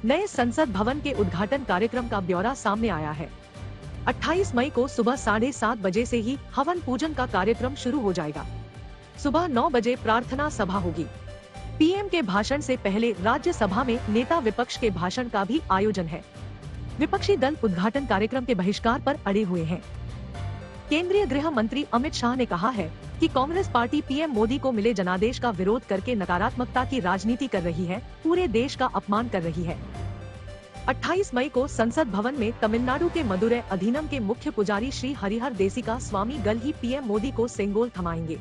नए संसद भवन के उद्घाटन कार्यक्रम का ब्यौरा सामने आया है। 28 मई को सुबह 7:30 बजे से ही हवन पूजन का कार्यक्रम शुरू हो जाएगा। सुबह 9 बजे प्रार्थना सभा होगी। पीएम के भाषण से पहले राज्यसभा में नेता विपक्ष के भाषण का भी आयोजन है। विपक्षी दल उद्घाटन कार्यक्रम के बहिष्कार पर अड़े हुए हैं। केंद्रीय गृह मंत्री अमित शाह ने कहा है कि कांग्रेस पार्टी पीएम मोदी को मिले जनादेश का विरोध करके नकारात्मकता की राजनीति कर रही है, पूरे देश का अपमान कर रही है। 28 मई को संसद भवन में तमिलनाडु के मदुरै अधीनम के मुख्य पुजारी श्री हरिहर देसिका स्वामी गल ही पीएम मोदी को सेंगोल थमाएंगे।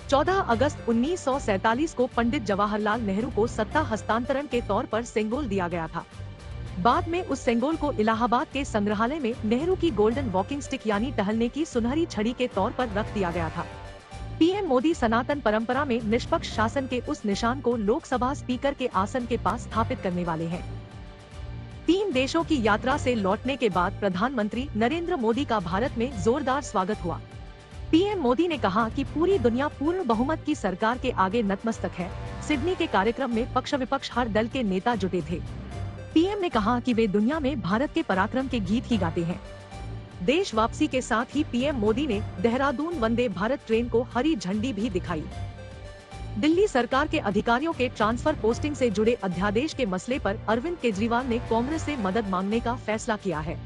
14 अगस्त 1947 को पंडित जवाहरलाल नेहरू को सत्ता हस्तांतरण के तौर पर सेंगोल दिया गया था। बाद में उस सेंगोल को इलाहाबाद के संग्रहालय में नेहरू की गोल्डन वॉकिंग स्टिक यानी टहलने की सुनहरी छड़ी के तौर पर रख दिया गया था। पीएम मोदी सनातन परंपरा में निष्पक्ष शासन के उस निशान को लोकसभा स्पीकर के आसन के पास स्थापित करने वाले हैं। 3 देशों की यात्रा से लौटने के बाद प्रधानमंत्री नरेंद्र मोदी का भारत में जोरदार स्वागत हुआ। पीएम मोदी ने कहा कि पूरी दुनिया पूर्ण बहुमत की सरकार के आगे नतमस्तक है। सिडनी के कार्यक्रम में पक्ष विपक्ष हर दल के नेता जुटे थे। पीएम ने कहा कि वे दुनिया में भारत के पराक्रम के गीत ही गाते हैं। देश वापसी के साथ ही पीएम मोदी ने देहरादून वंदे भारत ट्रेन को हरी झंडी भी दिखाई। दिल्ली सरकार के अधिकारियों के ट्रांसफर पोस्टिंग से जुड़े अध्यादेश के मसले पर अरविंद केजरीवाल ने कांग्रेस से मदद मांगने का फैसला किया है।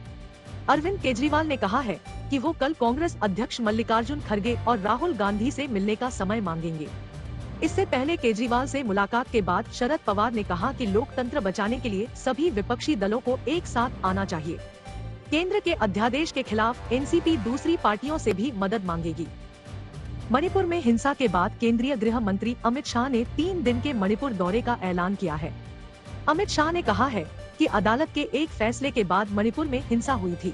अरविंद केजरीवाल ने कहा है कि वो कल कांग्रेस अध्यक्ष मल्लिकार्जुन खड़गे और राहुल गांधी से मिलने का समय मांगेंगे। इससे पहले केजरीवाल से मुलाकात के बाद शरद पवार ने कहा कि लोकतंत्र बचाने के लिए सभी विपक्षी दलों को एक साथ आना चाहिए। केंद्र के अध्यादेश के खिलाफ एनसीपी दूसरी पार्टियों से भी मदद मांगेगी। मणिपुर में हिंसा के बाद केंद्रीय गृह मंत्री अमित शाह ने 3 दिन के मणिपुर दौरे का ऐलान किया है। अमित शाह ने कहा है कि अदालत के एक फैसले के बाद मणिपुर में हिंसा हुई थी।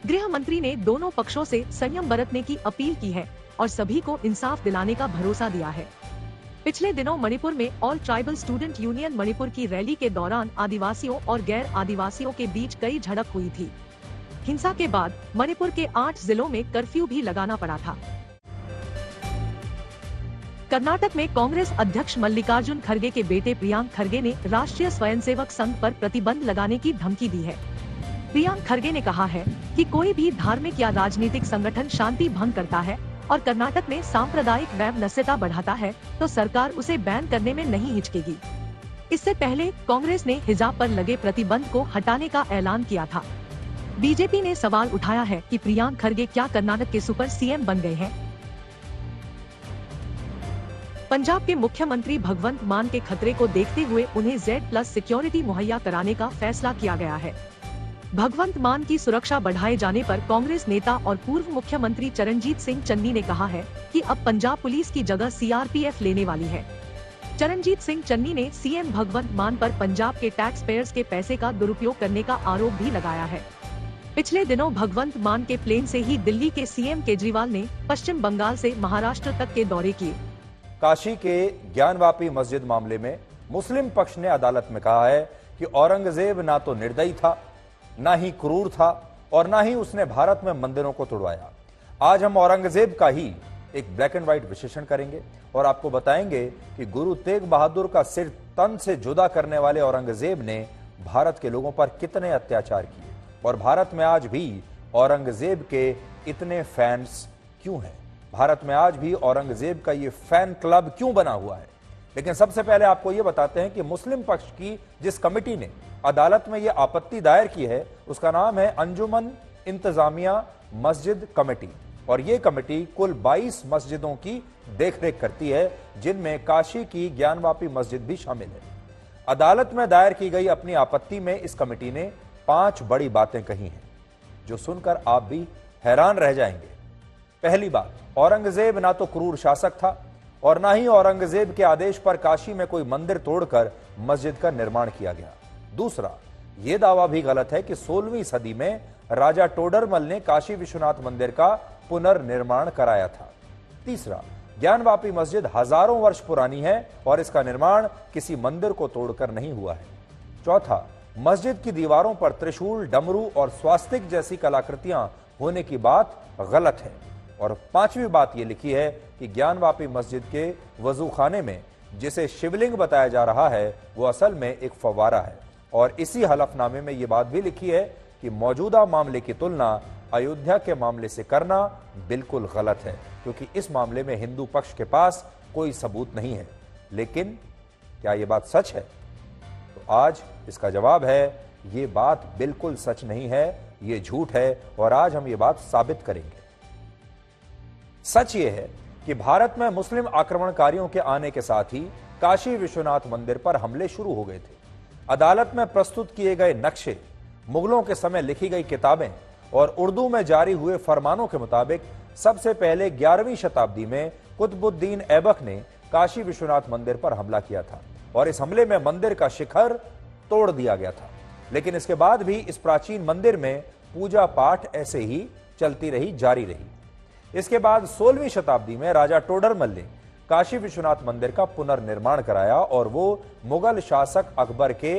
गृह मंत्री ने दोनों पक्षों से संयम बरतने की अपील की है और सभी को इंसाफ दिलाने का भरोसा दिया है। पिछले दिनों मणिपुर में all tribal student union Manipur की रैली के दौरान आदिवासियों और गैर आदिवासियों के बीच कई झड़प हुई थी। हिंसा के बाद मणिपुर के 8 जिलों में कर्फ्यू भी लगाना पड़ा था। कर्नाटक में कांग्रेस अध्यक्ष मल्लिकार्जुन खड़गे के बेटे प्रियांक खड़गे ने राष्ट्रीय स्वयंसेवक संघ पर प्रतिबंध लगाने की धमकी दी है। प्रियांक खड़गे ने कहा है कि कोई भी धार्मिक या राजनीतिक संगठन शांति भंग करता है और कर्नाटक में सांप्रदायिक वैमनस्यता बढ़ाता है तो सरकार उसे बैन करने में नहीं हिचकेगी। इससे पहले कांग्रेस ने हिजाब पर लगे प्रतिबंध को हटाने का ऐलान किया था। बीजेपी ने सवाल उठाया है कि प्रियांक खड़गे क्या कर्नाटक के सुपर सीएम बन गए हैं। पंजाब के मुख्यमंत्री भगवंत मान के खतरे को देखते हुए उन्हें Z+ सिक्योरिटी मुहैया कराने का फैसला किया गया है। भगवंत मान की सुरक्षा बढ़ाए जाने पर कांग्रेस नेता और पूर्व मुख्यमंत्री चरणजीत सिंह चन्नी ने कहा है कि अब पंजाब पुलिस की जगह CRPF लेने वाली है। चरणजीत सिंह चन्नी ने सीएम भगवंत मान पर पंजाब के टैक्स पेयर्स के पैसे का दुरुपयोग करने का आरोप भी लगाया है। पिछले दिनों भगवंत मान के प्लेन से ही दिल्ली के सीएम केजरीवाल ने पश्चिम बंगाल से महाराष्ट्र तक के दौरे किए। काशी के ज्ञानवापी मस्जिद मामले में मुस्लिम पक्ष ने अदालत में कहा है कि औरंगजेब ना तो निर्दयी था, ना ही क्रूर था और ना ही उसने भारत में मंदिरों को तोड़वाया। आज हम औरंगजेब का ही एक ब्लैक एंड व्हाइट विश्लेषण करेंगे और आपको बताएंगे कि गुरु तेग बहादुर का सिर तन से जुदा करने वाले औरंगजेब ने भारत के लोगों पर कितने अत्याचार किए और भारत में आज भी औरंगजेब के इतने फैंस क्यों हैं। भारत में आज भी औरंगजेब का ये फैन क्लब क्यों बना हुआ है। लेकिन सबसे पहले आपको ये बताते हैं कि मुस्लिम पक्ष की जिस कमेटी ने अदालत में ये आपत्ति दायर की है उसका नाम है अंजुमन इंतजामिया मस्जिद कमेटी और ये कमेटी कुल 22 मस्जिदों की देखरेख करती है जिनमें काशी की ज्ञानवापी मस्जिद भी शामिल है। अदालत में दायर की गई अपनी आपत्ति में इस कमेटी ने 5 बड़ी बातें कही हैं जो सुनकर आप भी हैरान रह जाएंगे। पहली बात, औरंगजेब ना तो क्रूर शासक था और ना ही औरंगजेब के आदेश पर काशी में कोई मंदिर तोड़कर मस्जिद का निर्माण किया गया। दूसरा, यह दावा भी गलत है कि 16वीं सदी में राजा टोडरमल ने काशी विश्वनाथ मंदिर का पुनर्निर्माण कराया था। तीसरा, ज्ञानवापी मस्जिद हजारों वर्ष पुरानी है और इसका निर्माण किसी मंदिर को तोड़कर नहीं हुआ है। चौथा, मस्जिद की दीवारों पर त्रिशूल, डमरू और स्वास्तिक जैसी कलाकृतियां होने की बात गलत है। और 5वीं बात यह लिखी है कि ज्ञानवापी मस्जिद के वजूखाने में जिसे शिवलिंग बताया जा रहा है वो असल में एक फव्वारा है और इसी हलफनामे में यह बात भी लिखी है कि मौजूदा मामले की तुलना अयोध्या के मामले से करना बिल्कुल गलत है, क्योंकि इस मामले में हिंदू पक्ष के पास कोई सबूत नहीं है। लेकिन क्या यह बात सच है? तो आज इसका जवाब है, यह बात बिल्कुल सच नहीं है, यह झूठ है, और आज हम यह बात साबित करेंगे। सच यह है कि भारत में मुस्लिम आक्रमणकारियों के आने के साथ ही काशी विश्वनाथ मंदिर पर हमले शुरू हो गए थे। अदालत में प्रस्तुत किए गए नक्शे, मुगलों के समय लिखी गई किताबें और उर्दू में जारी हुए फरमानों के मुताबिक सबसे पहले 11वीं शताब्दी में कुतुबुद्दीन ऐबक ने काशी विश्वनाथ मंदिर पर हमला किया था और इस हमले में मंदिर का शिखर तोड़ दिया गया था। लेकिन इसके बाद भी इस प्राचीन मंदिर में पूजा पाठ ऐसे ही चलती रही, जारी रही। इसके बाद 16वीं शताब्दी में राजा टोडरमल ने काशी विश्वनाथ मंदिर का पुनर्निर्माण कराया और वो मुगल शासक अकबर के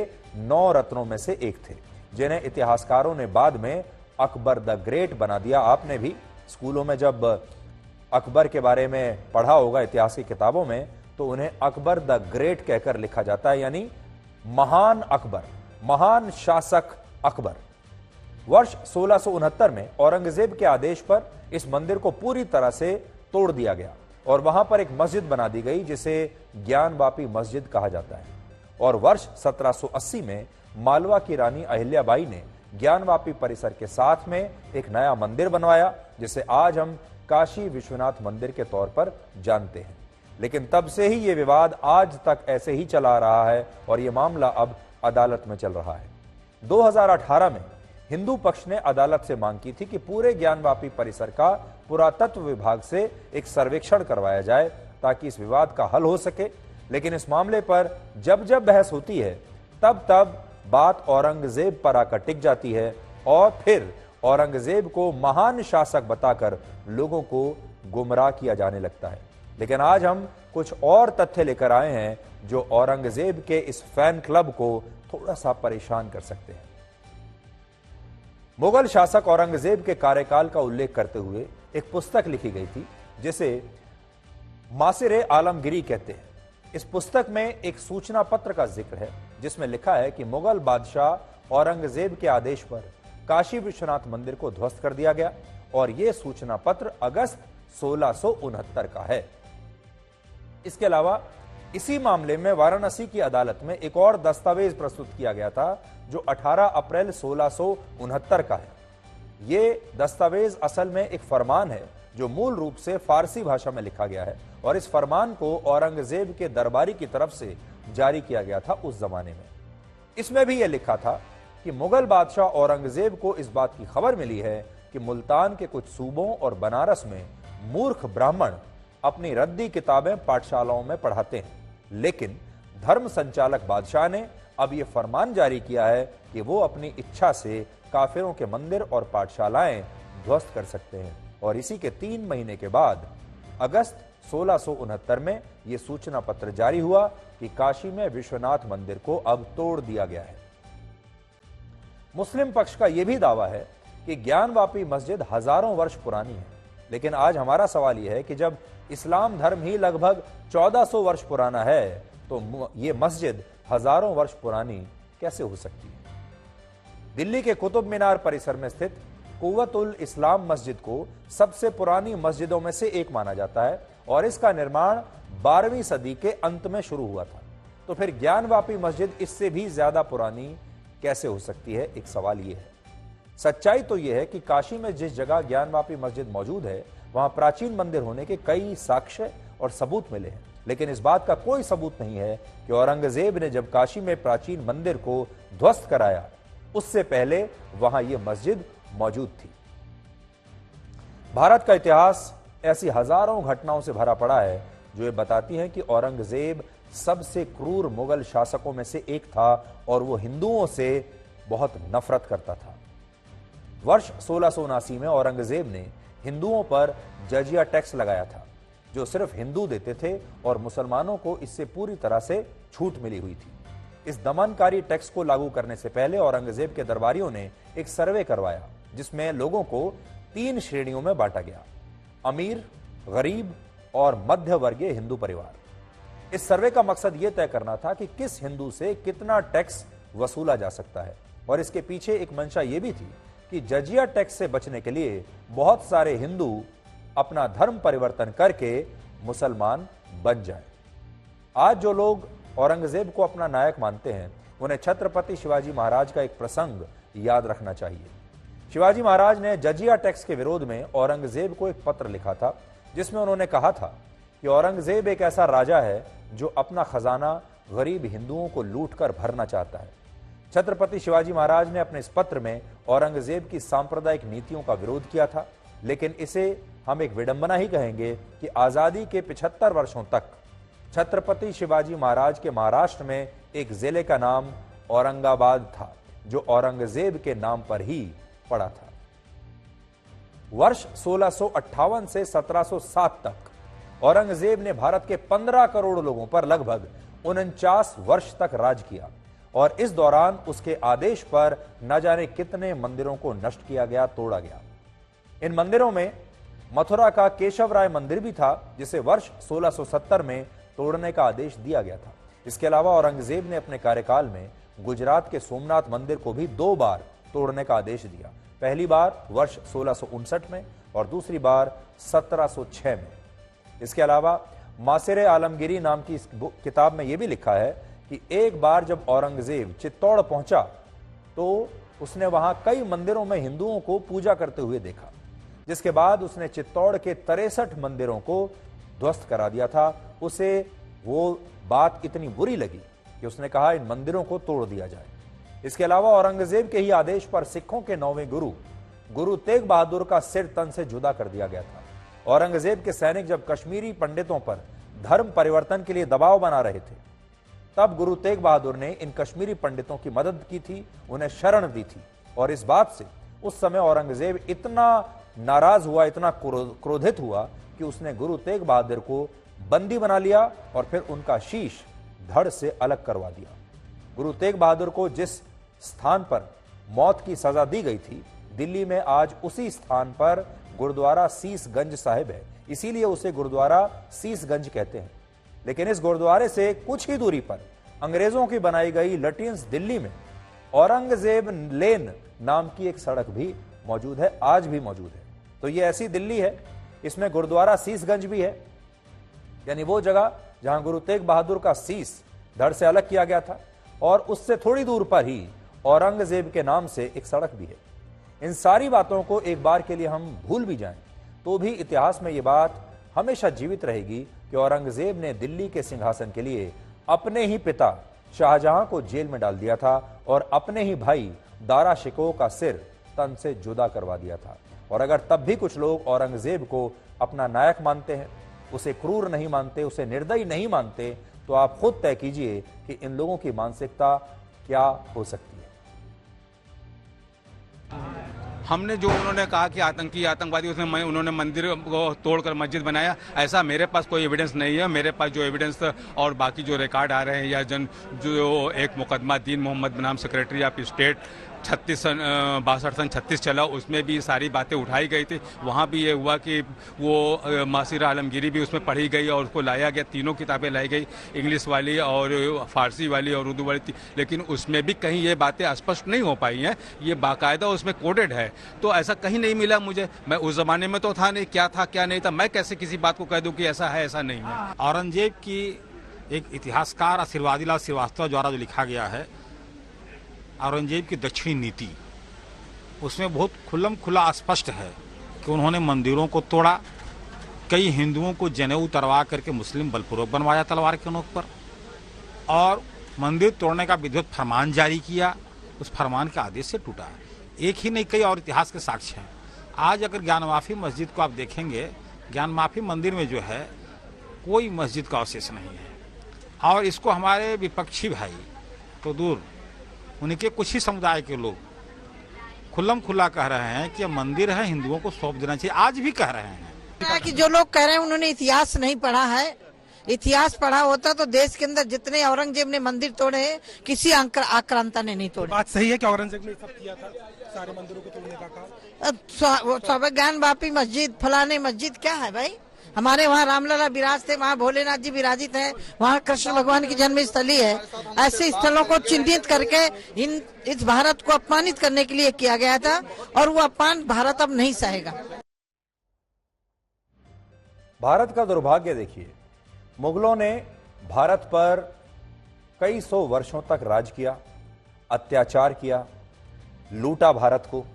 9 रत्नों में से एक थे, जिन्हें इतिहासकारों ने बाद में अकबर द ग्रेट बना दिया। आपने भी स्कूलों में जब अकबर के बारे में पढ़ा होगा इतिहास की किताबों में, तो उन्हें अकबर द ग्रेट कहकर लिखा जाता है, यानी महान अकबर, महान शासक अकबर। वर्ष 1669 में औरंगजेब के आदेश पर इस मंदिर को पूरी तरह से तोड़ दिया गया और वहां पर एक मस्जिद बना दी गई जिसे ज्ञानवापी मस्जिद कहा जाता है। और वर्ष 1780 में मालवा की रानी अहिल्याबाई ने ज्ञानवापी परिसर के साथ में एक नया मंदिर बनवाया, जिसे आज हम काशी विश्वनाथ मंदिर के तौर पर जानते हैं। लेकिन तब से ही यह विवाद आज तक ऐसे ही चला रहा है और यह मामला अब अदालत में चल रहा है। 2018 में हिंदू पक्ष ने अदालत से मांग की थी कि पूरे ज्ञानवापी परिसर का पुरातत्व विभाग से एक सर्वेक्षण करवाया जाए ताकि इस विवाद का हल हो सके। लेकिन इस मामले पर जब जब बहस होती है तब तब बात औरंगजेब पर आकर टिक जाती है और फिर औरंगजेब को महान शासक बताकर लोगों को गुमराह किया जाने लगता है। लेकिन आज हम कुछ और तथ्य लेकर आए हैं जो औरंगजेब के इस फैन क्लब को थोड़ा सा परेशान कर सकते हैं। मुगल शासक औरंगजेब के कार्यकाल का उल्लेख करते हुए एक पुस्तक लिखी गई थी जिसे मासिरे आलमगिरी कहते हैं। इस पुस्तक में एक सूचना पत्र का जिक्र है जिसमें लिखा है कि मुगल बादशाह औरंगजेब के आदेश पर काशी विश्वनाथ मंदिर को ध्वस्त कर दिया गया और यह सूचना पत्र अगस्त 1669 का है। इसके अलावा इसी मामले में वाराणसी की अदालत में एक और दस्तावेज प्रस्तुत किया गया था जो 18 अप्रैल 1669 का है। यह दस्तावेज असल में एक फरमान है जो मूल रूप से फारसी भाषा में लिखा गया है और इस फरमान को औरंगजेब के दरबारी की तरफ से जारी किया गया था उस जमाने में। इसमें भी यह लिखा था कि मुगल बादशाह औरंगजेब को इस बात की खबर मिली है कि मुल्तान के कुछ सूबों और बनारस में मूर्ख ब्राह्मण अपनी रद्दी किताबें पाठशालाओं में पढ़ाते हैं, लेकिन धर्म संचालक बादशाह ने अब यह फरमान जारी किया है कि वो अपनी इच्छा से काफिरों के मंदिर और पाठशालाएं ध्वस्त कर सकते हैं। और इसी के 3 महीने के बाद अगस्त 1669 में यह सूचना पत्र जारी हुआ कि काशी में विश्वनाथ मंदिर को अब तोड़ दिया गया है। मुस्लिम पक्ष का यह भी दावा है कि ज्ञानवापी मस्जिद हजारों वर्ष पुरानी है, लेकिन आज हमारा सवाल यह है कि जब इस्लाम धर्म ही लगभग 1400 वर्ष पुराना है तो यह मस्जिद हजारों वर्ष पुरानी कैसे हो सकती है? दिल्ली के कुतुब मीनार परिसर में स्थित कुव्वतुल इस्लाम मस्जिद को सबसे पुरानी मस्जिदों में से एक माना जाता है और इसका निर्माण 12वीं सदी के अंत में शुरू हुआ था। तो फिर ज्ञानवापी मस्जिद इससे भी ज्यादा पुरानी कैसे हो सकती है? एक सवाल यह है। सच्चाई तो यह है कि काशी में जिस जगह ज्ञानवापी मस्जिद मौजूद है वहां प्राचीन मंदिर होने के कई साक्ष्य और सबूत मिले हैं, लेकिन इस बात का कोई सबूत नहीं है कि औरंगजेब ने जब काशी में प्राचीन मंदिर को ध्वस्त कराया उससे पहले वहां यह मस्जिद मौजूद थी। भारत का इतिहास ऐसी हजारों घटनाओं से भरा पड़ा है जो ये बताती हैं कि औरंगजेब सबसे क्रूर मुगल शासकों में से एक था और वो हिंदुओं से बहुत नफरत करता था। वर्ष 1679 में औरंगजेब ने हिंदुओं पर जजिया टैक्स लगाया था जो सिर्फ हिंदू देते थे और मुसलमानों को इससे पूरी तरह से छूट मिली हुई थी। इस दमनकारी टैक्स को लागू करने से पहले औरंगजेब के दरबारियों ने एक सर्वे करवाया जिसमें लोगों को 3 श्रेणियों में बांटा गया: अमीर, गरीब और मध्य वर्गीय हिंदू परिवार। इस सर्वे का मकसद यह तय करना था कि किस हिंदू से कितना टैक्स वसूला जा सकता है। और इसके पीछे एक मंशा यह भी थी कि जजिया टैक्स से बचने के लिए बहुत सारे हिंदू अपना धर्म परिवर्तन करके मुसलमान बन जाएं। आज जो लोग औरंगजेब को अपना नायक मानते हैं, उन्हें छत्रपति शिवाजी महाराज का एक प्रसंग याद रखना चाहिए। शिवाजी महाराज ने जजिया टैक्स के विरोध में औरंगजेब को एक पत्र लिखा था, जिसमें उन्होंने कहा था कि औरंगजेब एक ऐसा राजा है जो अपना खजाना गरीब हिंदुओं को लूटकर भरना चाहता है। छत्रपति शिवाजी महाराज ने अपने इस पत्र में औरंगजेब की सांप्रदायिक नीतियों का विरोध किया था, लेकिन इसे हम एक विडंबना ही कहेंगे कि आजादी के 75 वर्षों तक छत्रपति शिवाजी महाराज के महाराष्ट्र में एक जिले का नाम औरंगाबाद था, जो औरंगजेब के नाम पर ही पड़ा था। वर्ष 1658 से 1707 तक औरंगजेब ने भारत के 15 करोड़ लोगों पर लगभग 49 वर्ष तक राज किया और इस दौरान उसके आदेश पर न जाने कितने मंदिरों को नष्ट किया गया, तोड़ा गया। इन मंदिरों में मथुरा का केशवराय मंदिर भी था, जिसे वर्ष 1670 में तोड़ने का आदेश दिया गया था। इसके अलावा औरंगजेब ने अपने कार्यकाल में गुजरात के सोमनाथ मंदिर को भी 2 बार तोड़ने का आदेश दिया। पहली बार वर्ष 1659 में और दूसरी बार 1706 में। इसके अलावा मासिर आलमगीरी नाम की इस किताब में यह भी लिखा है कि एक बार जब औरंगजेब चित्तौड़ पहुंचा तो उसने वहां कई मंदिरों में हिंदुओं को पूजा करते हुए देखा, जिसके बाद उसने चित्तौड़ के 63 मंदिरों को ध्वस्त करा दिया था। उसे वो बात इतनी बुरी लगी कि उसने कहा इन मंदिरों को तोड़ दिया जाए। इसके अलावा औरंगजेब के ही आदेश पर सिखों के 9वें गुरु तेग बहादुर का सिर तन से जुदा कर दिया गया था। औरंगजेब के सैनिक जब कश्मीरी पंडितों पर धर्म परिवर्तन के लिए दबाव बना रहे थे, तब गुरु तेग बहादुर ने इन कश्मीरी पंडितों की मदद की थी, उन्हें शरण दी थी। और इस बात से उस समय औरंगजेब इतना नाराज हुआ, इतना क्रोधित हुआ कि उसने गुरु तेग बहादुर को बंदी बना लिया और फिर उनका शीश धड़ से अलग करवा दिया। गुरु तेग बहादुर को जिस स्थान पर मौत की सजा दी गई थी, दिल्ली में आज उसी स्थान पर गुरुद्वारा सीसगंज साहिब है, इसीलिए उसे गुरुद्वारा सीसगंज कहते हैं। लेकिन इस गुरुद्वारे से कुछ ही दूरी पर अंग्रेजों की बनाई गई लटियंस दिल्ली में औरंगजेब लेन नाम की एक सड़क भी मौजूद है, आज भी मौजूद है। तो ये ऐसी दिल्ली है, इसमें गुरुद्वारा सीसगंज भी है, यानी वो जगह जहां गुरु तेग बहादुर का सीस धड़ से अलग किया गया था, और उससे थोड़ी दूर पर ही औरंगजेब के नाम से एक सड़क भी है। इन सारी बातों को एक बार के लिए हम भूल भी जाएं तो भी इतिहास में यह बात हमेशा जीवित रहेगी कि औरंगजेब ने दिल्ली के सिंहासन के लिए अपने ही पिता शाहजहां को जेल में डाल दिया था और अपने ही भाई दारा शिकोह का सिर तन से जुदा करवा दिया था। और अगर तब भी कुछ लोग औरंगजेब को अपना नायक मानते हैं, उसे क्रूर नहीं मानते, उसे निर्दयी नहीं मानते, तो आप खुद तय कीजिए कि इन लोगों की मानसिकता क्या हो सकती है। हमने जो उन्होंने कहा कि आतंकी आतंकवादी, उसमें उन्होंने मंदिर को तोड़कर मस्जिद बनाया, ऐसा मेरे पास कोई एविडेंस नहीं है। मेरे पास जो एविडेंस और बाकी जो रिकॉर्ड आ रहे हैं या जो एक मुकदमा दीन मोहम्मद बनाम सेक्रेटरी ऑफ स्टेट 62 चला, उसमें भी सारी बातें उठाई गई थी। वहाँ भी ये हुआ कि वो मासिर आलमगीरी भी उसमें पढ़ी गई और उसको लाया गया, तीनों किताबें लाई गई, इंग्लिश वाली और फारसी वाली और उर्दू वाली, लेकिन उसमें भी कहीं ये बातें स्पष्ट नहीं हो पाई हैं। ये बाकायदा उसमें कोडेड है, तो ऐसा कहीं नहीं मिला मुझे। मैं उस जमाने में तो था नहीं, क्या था क्या नहीं था, मैं कैसे किसी बात को कह दूं कि ऐसा है ऐसा नहीं है। औरंगजेब की एक इतिहासकार आशीर्वादीलाल श्रीवास्तव द्वारा जो लिखा गया है औरंगजेब की दक्षिणी नीति, उसमें बहुत खुल्लम खुला स्पष्ट है कि उन्होंने मंदिरों को तोड़ा, कई हिंदुओं को जनेऊ उतरवा करके मुस्लिम बलपूर्वक बनवाया तलवार के नोक पर, और मंदिर तोड़ने का विधिवत फरमान जारी किया, उस फरमान के आदेश से टूटा। एक ही नहीं, कई और इतिहास के साक्ष्य हैं। आज अगर ज्ञानवापी मस्जिद को आप देखेंगे, ज्ञानवापी मंदिर में जो है कोई मस्जिद का अवशेष नहीं है। और इसको हमारे विपक्षी भाई तो दूर, उनके कुछ ही समुदाय के लोग खुल्लम खुला कह रहे हैं कि मंदिर है, हिंदुओं को सौंप देना चाहिए, आज भी कह रहे हैं। कि जो लोग कह रहे हैं उन्होंने इतिहास नहीं पढ़ा है। इतिहास पढ़ा होता तो देश के अंदर जितने औरंगजेब ने मंदिर तोड़े हैं, किसी आक्रांता ने नहीं तोड़े। बात सही है कि औरंगजेब ने सब किया था, सारे मंदिरों को तोड़ने का काम। ज्ञान वापी मस्जिद, फलाने मस्जिद क्या है भाई? हमारे वहाँ रामलला विराज थे, वहाँ भोलेनाथ जी विराजित है, वहाँ कृष्ण भगवान की जन्म स्थली है। ऐसे स्थलों को चिन्हित करके इस भारत को अपमानित करने के लिए किया गया था और वो अपमान भारत अब नहीं सहेगा। भारत का दुर्भाग्य देखिए, मुगलों ने भारत पर कई सौ वर्षों तक राज किया, अत्याचार किया, लूटा भारत को।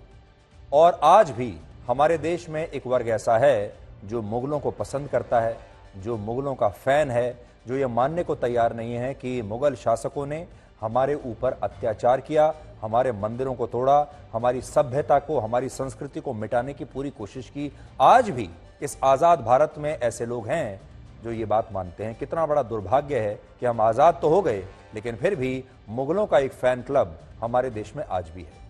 और आज भी हमारे देश में एक वर्ग ऐसा है जो मुगलों को पसंद करता है, जो मुगलों का फैन है, जो ये मानने को तैयार नहीं है कि मुगल शासकों ने हमारे ऊपर अत्याचार किया, हमारे मंदिरों को तोड़ा, हमारी सभ्यता को, हमारी संस्कृति को मिटाने की पूरी कोशिश की। आज भी इस आज़ाद भारत में ऐसे लोग हैं जो ये बात मानते हैं। कितना बड़ा दुर्भाग्य है कि हम आज़ाद तो हो गए, लेकिन फिर भी मुगलों का एक फैन क्लब हमारे देश में आज भी है।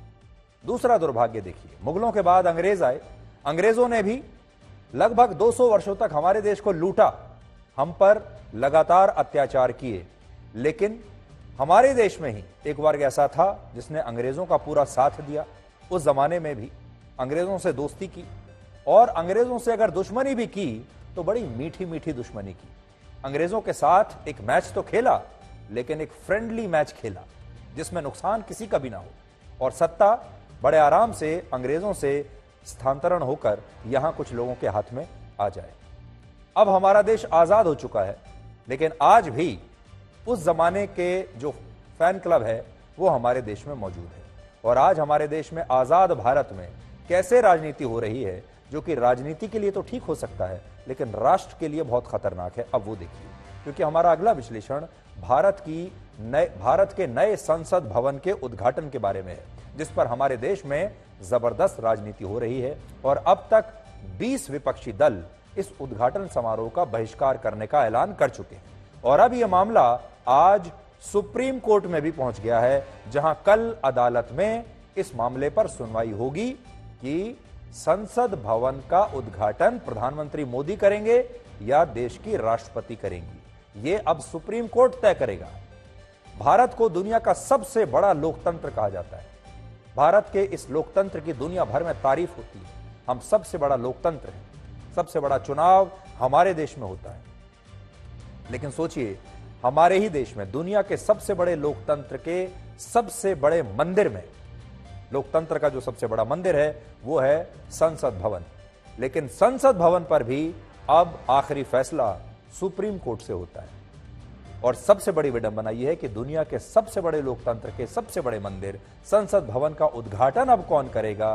दूसरा दुर्भाग्य देखिए, मुगलों के बाद अंग्रेज आए। अंग्रेजों ने भी लगभग 200 वर्षों तक हमारे देश को लूटा, हम पर लगातार अत्याचार किए, लेकिन हमारे देश में ही एक वर्ग ऐसा था जिसने अंग्रेजों का पूरा साथ दिया। उस जमाने में भी अंग्रेजों से दोस्ती की और अंग्रेजों से अगर दुश्मनी भी की तो बड़ी मीठी मीठी दुश्मनी की। अंग्रेजों के साथ एक मैच तो खेला, लेकिन एक फ्रेंडली मैच खेला जिसमें नुकसान किसी का भी ना हो और सत्ता बड़े आराम से अंग्रेजों से स्थानांतरण होकर यहां कुछ लोगों के हाथ में आ जाए। अब हमारा देश आजाद हो चुका है, लेकिन आज भी उस जमाने के जो फैन क्लब है वो हमारे देश में मौजूद है। और आज हमारे देश में आजाद भारत में कैसे राजनीति हो रही है, जो कि राजनीति के लिए तो ठीक हो सकता है लेकिन राष्ट्र के लिए बहुत खतरनाक है। अब वो देखिए, क्योंकि हमारा अगला विश्लेषण भारत के नए संसद भवन के उद्घाटन के बारे में है, जिस पर हमारे देश में जबरदस्त राजनीति हो रही है और अब तक 20 विपक्षी दल इस उद्घाटन समारोह का बहिष्कार करने का ऐलान कर चुके हैं। और अब यह मामला आज सुप्रीम कोर्ट में भी पहुंच गया है, जहां कल अदालत में इस मामले पर सुनवाई होगी कि संसद भवन का उद्घाटन प्रधानमंत्री मोदी करेंगे या देश की राष्ट्रपति करेंगी। यह अब सुप्रीम कोर्ट तय करेगा। भारत को दुनिया का सबसे बड़ा लोकतंत्र कहा जाता है। भारत के इस लोकतंत्र की दुनिया भर में तारीफ होती है। हम सबसे बड़ा लोकतंत्र हैं, सबसे बड़ा चुनाव हमारे देश में होता है। लेकिन सोचिए, हमारे ही देश में दुनिया के सबसे बड़े लोकतंत्र के सबसे बड़े मंदिर में, लोकतंत्र का जो सबसे बड़ा मंदिर है वो है संसद भवन, लेकिन संसद भवन पर भी अब आखिरी फैसला सुप्रीम कोर्ट से होता है। और सबसे बड़ी विडंबना यह है कि दुनिया के सबसे बड़े लोकतंत्र के सबसे बड़े मंदिर संसद भवन का उद्घाटन अब कौन करेगा,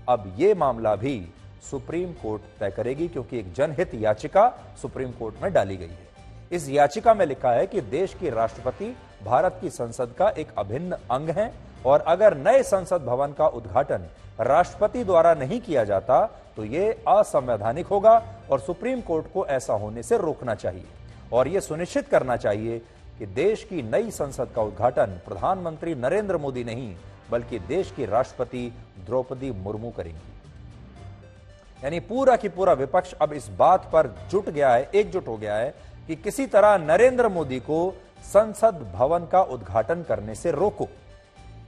अब यह मामला भी सुप्रीम कोर्ट तय करेगी, क्योंकि एक जनहित याचिका सुप्रीम कोर्ट में डाली गई है। इस याचिका में लिखा है कि देश के राष्ट्रपति भारत की संसद का एक अभिन्न अंग है और अगर नए संसद भवन का उद्घाटन राष्ट्रपति द्वारा नहीं किया जाता तो यह असंवैधानिक होगा और सुप्रीम कोर्ट को ऐसा होने से रोकना चाहिए और यह सुनिश्चित करना चाहिए कि देश की नई संसद का उद्घाटन प्रधानमंत्री नरेंद्र मोदी नहीं बल्कि देश की राष्ट्रपति द्रौपदी मुर्मू करेंगी। यानी पूरा की पूरा विपक्ष अब इस बात पर जुट गया है, एकजुट हो गया है कि किसी तरह नरेंद्र मोदी को संसद भवन का उद्घाटन करने से रोको।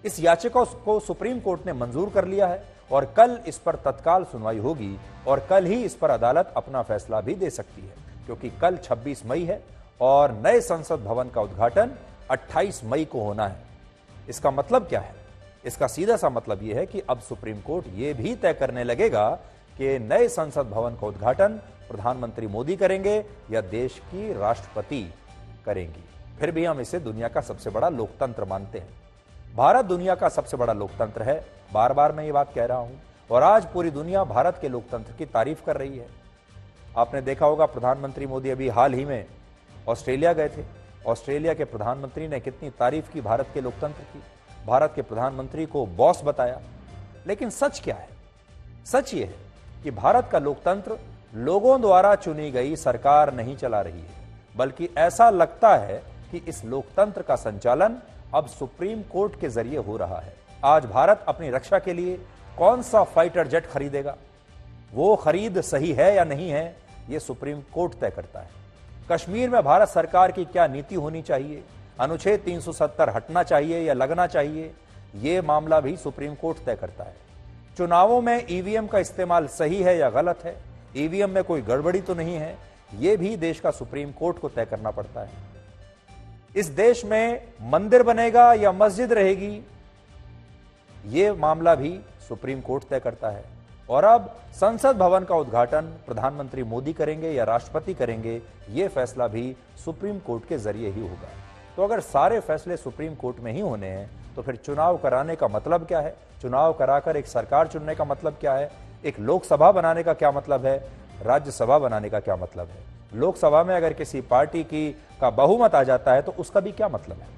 इस याचिका को सुप्रीम कोर्ट ने मंजूर कर लिया है और कल इस पर तत्काल सुनवाई होगी और कल ही इस पर अदालत अपना फैसला भी दे सकती है, क्योंकि कल 26 मई है और नए संसद भवन का उद्घाटन 28 मई को होना है। इसका मतलब क्या है? इसका सीधा सा मतलब यह है कि अब सुप्रीम कोर्ट यह भी तय करने लगेगा कि नए संसद भवन का उद्घाटन प्रधानमंत्री मोदी करेंगे या देश की राष्ट्रपति करेंगी। फिर भी हम इसे दुनिया का सबसे बड़ा लोकतंत्र मानते हैं। भारत दुनिया का सबसे बड़ा लोकतंत्र है, बार बार मैं ये बात कह रहा हूं और आज पूरी दुनिया भारत के लोकतंत्र की तारीफ कर रही है। आपने देखा होगा प्रधानमंत्री मोदी अभी हाल ही में ऑस्ट्रेलिया गए थे। ऑस्ट्रेलिया के प्रधानमंत्री ने कितनी तारीफ की भारत के लोकतंत्र की, भारत के प्रधानमंत्री को बॉस बताया। लेकिन सच क्या है? सच ये है कि भारत का लोकतंत्र लोगों द्वारा चुनी गई सरकार नहीं चला रही है, बल्कि ऐसा लगता है कि इस लोकतंत्र का संचालन अब सुप्रीम कोर्ट के जरिए हो रहा है। आज भारत अपनी रक्षा के लिए कौन सा फाइटर जेट खरीदेगा, वो खरीद सही है या नहीं है, यह सुप्रीम कोर्ट तय करता है। कश्मीर में भारत सरकार की क्या नीति होनी चाहिए, अनुच्छेद 370 हटना चाहिए या लगना चाहिए, यह मामला भी सुप्रीम कोर्ट तय करता है। चुनावों में ईवीएम का इस्तेमाल सही है या गलत है, ईवीएम में कोई गड़बड़ी तो नहीं है, यह भी देश का सुप्रीम कोर्ट को तय करना पड़ता है। इस देश में मंदिर बनेगा या मस्जिद रहेगी, यह मामला भी सुप्रीम कोर्ट तय करता है। और अब संसद भवन का उद्घाटन प्रधानमंत्री मोदी करेंगे या राष्ट्रपति करेंगे, यह फैसला भी सुप्रीम कोर्ट के जरिए ही होगा। तो अगर सारे फैसले सुप्रीम कोर्ट में ही होने हैं तो फिर चुनाव कराने का मतलब क्या है? चुनाव कराकर एक सरकार चुनने का मतलब क्या है? एक लोकसभा बनाने का क्या मतलब है? राज्यसभा बनाने का क्या मतलब है? लोकसभा में अगर किसी पार्टी का बहुमत आ जाता है तो उसका भी क्या मतलब है?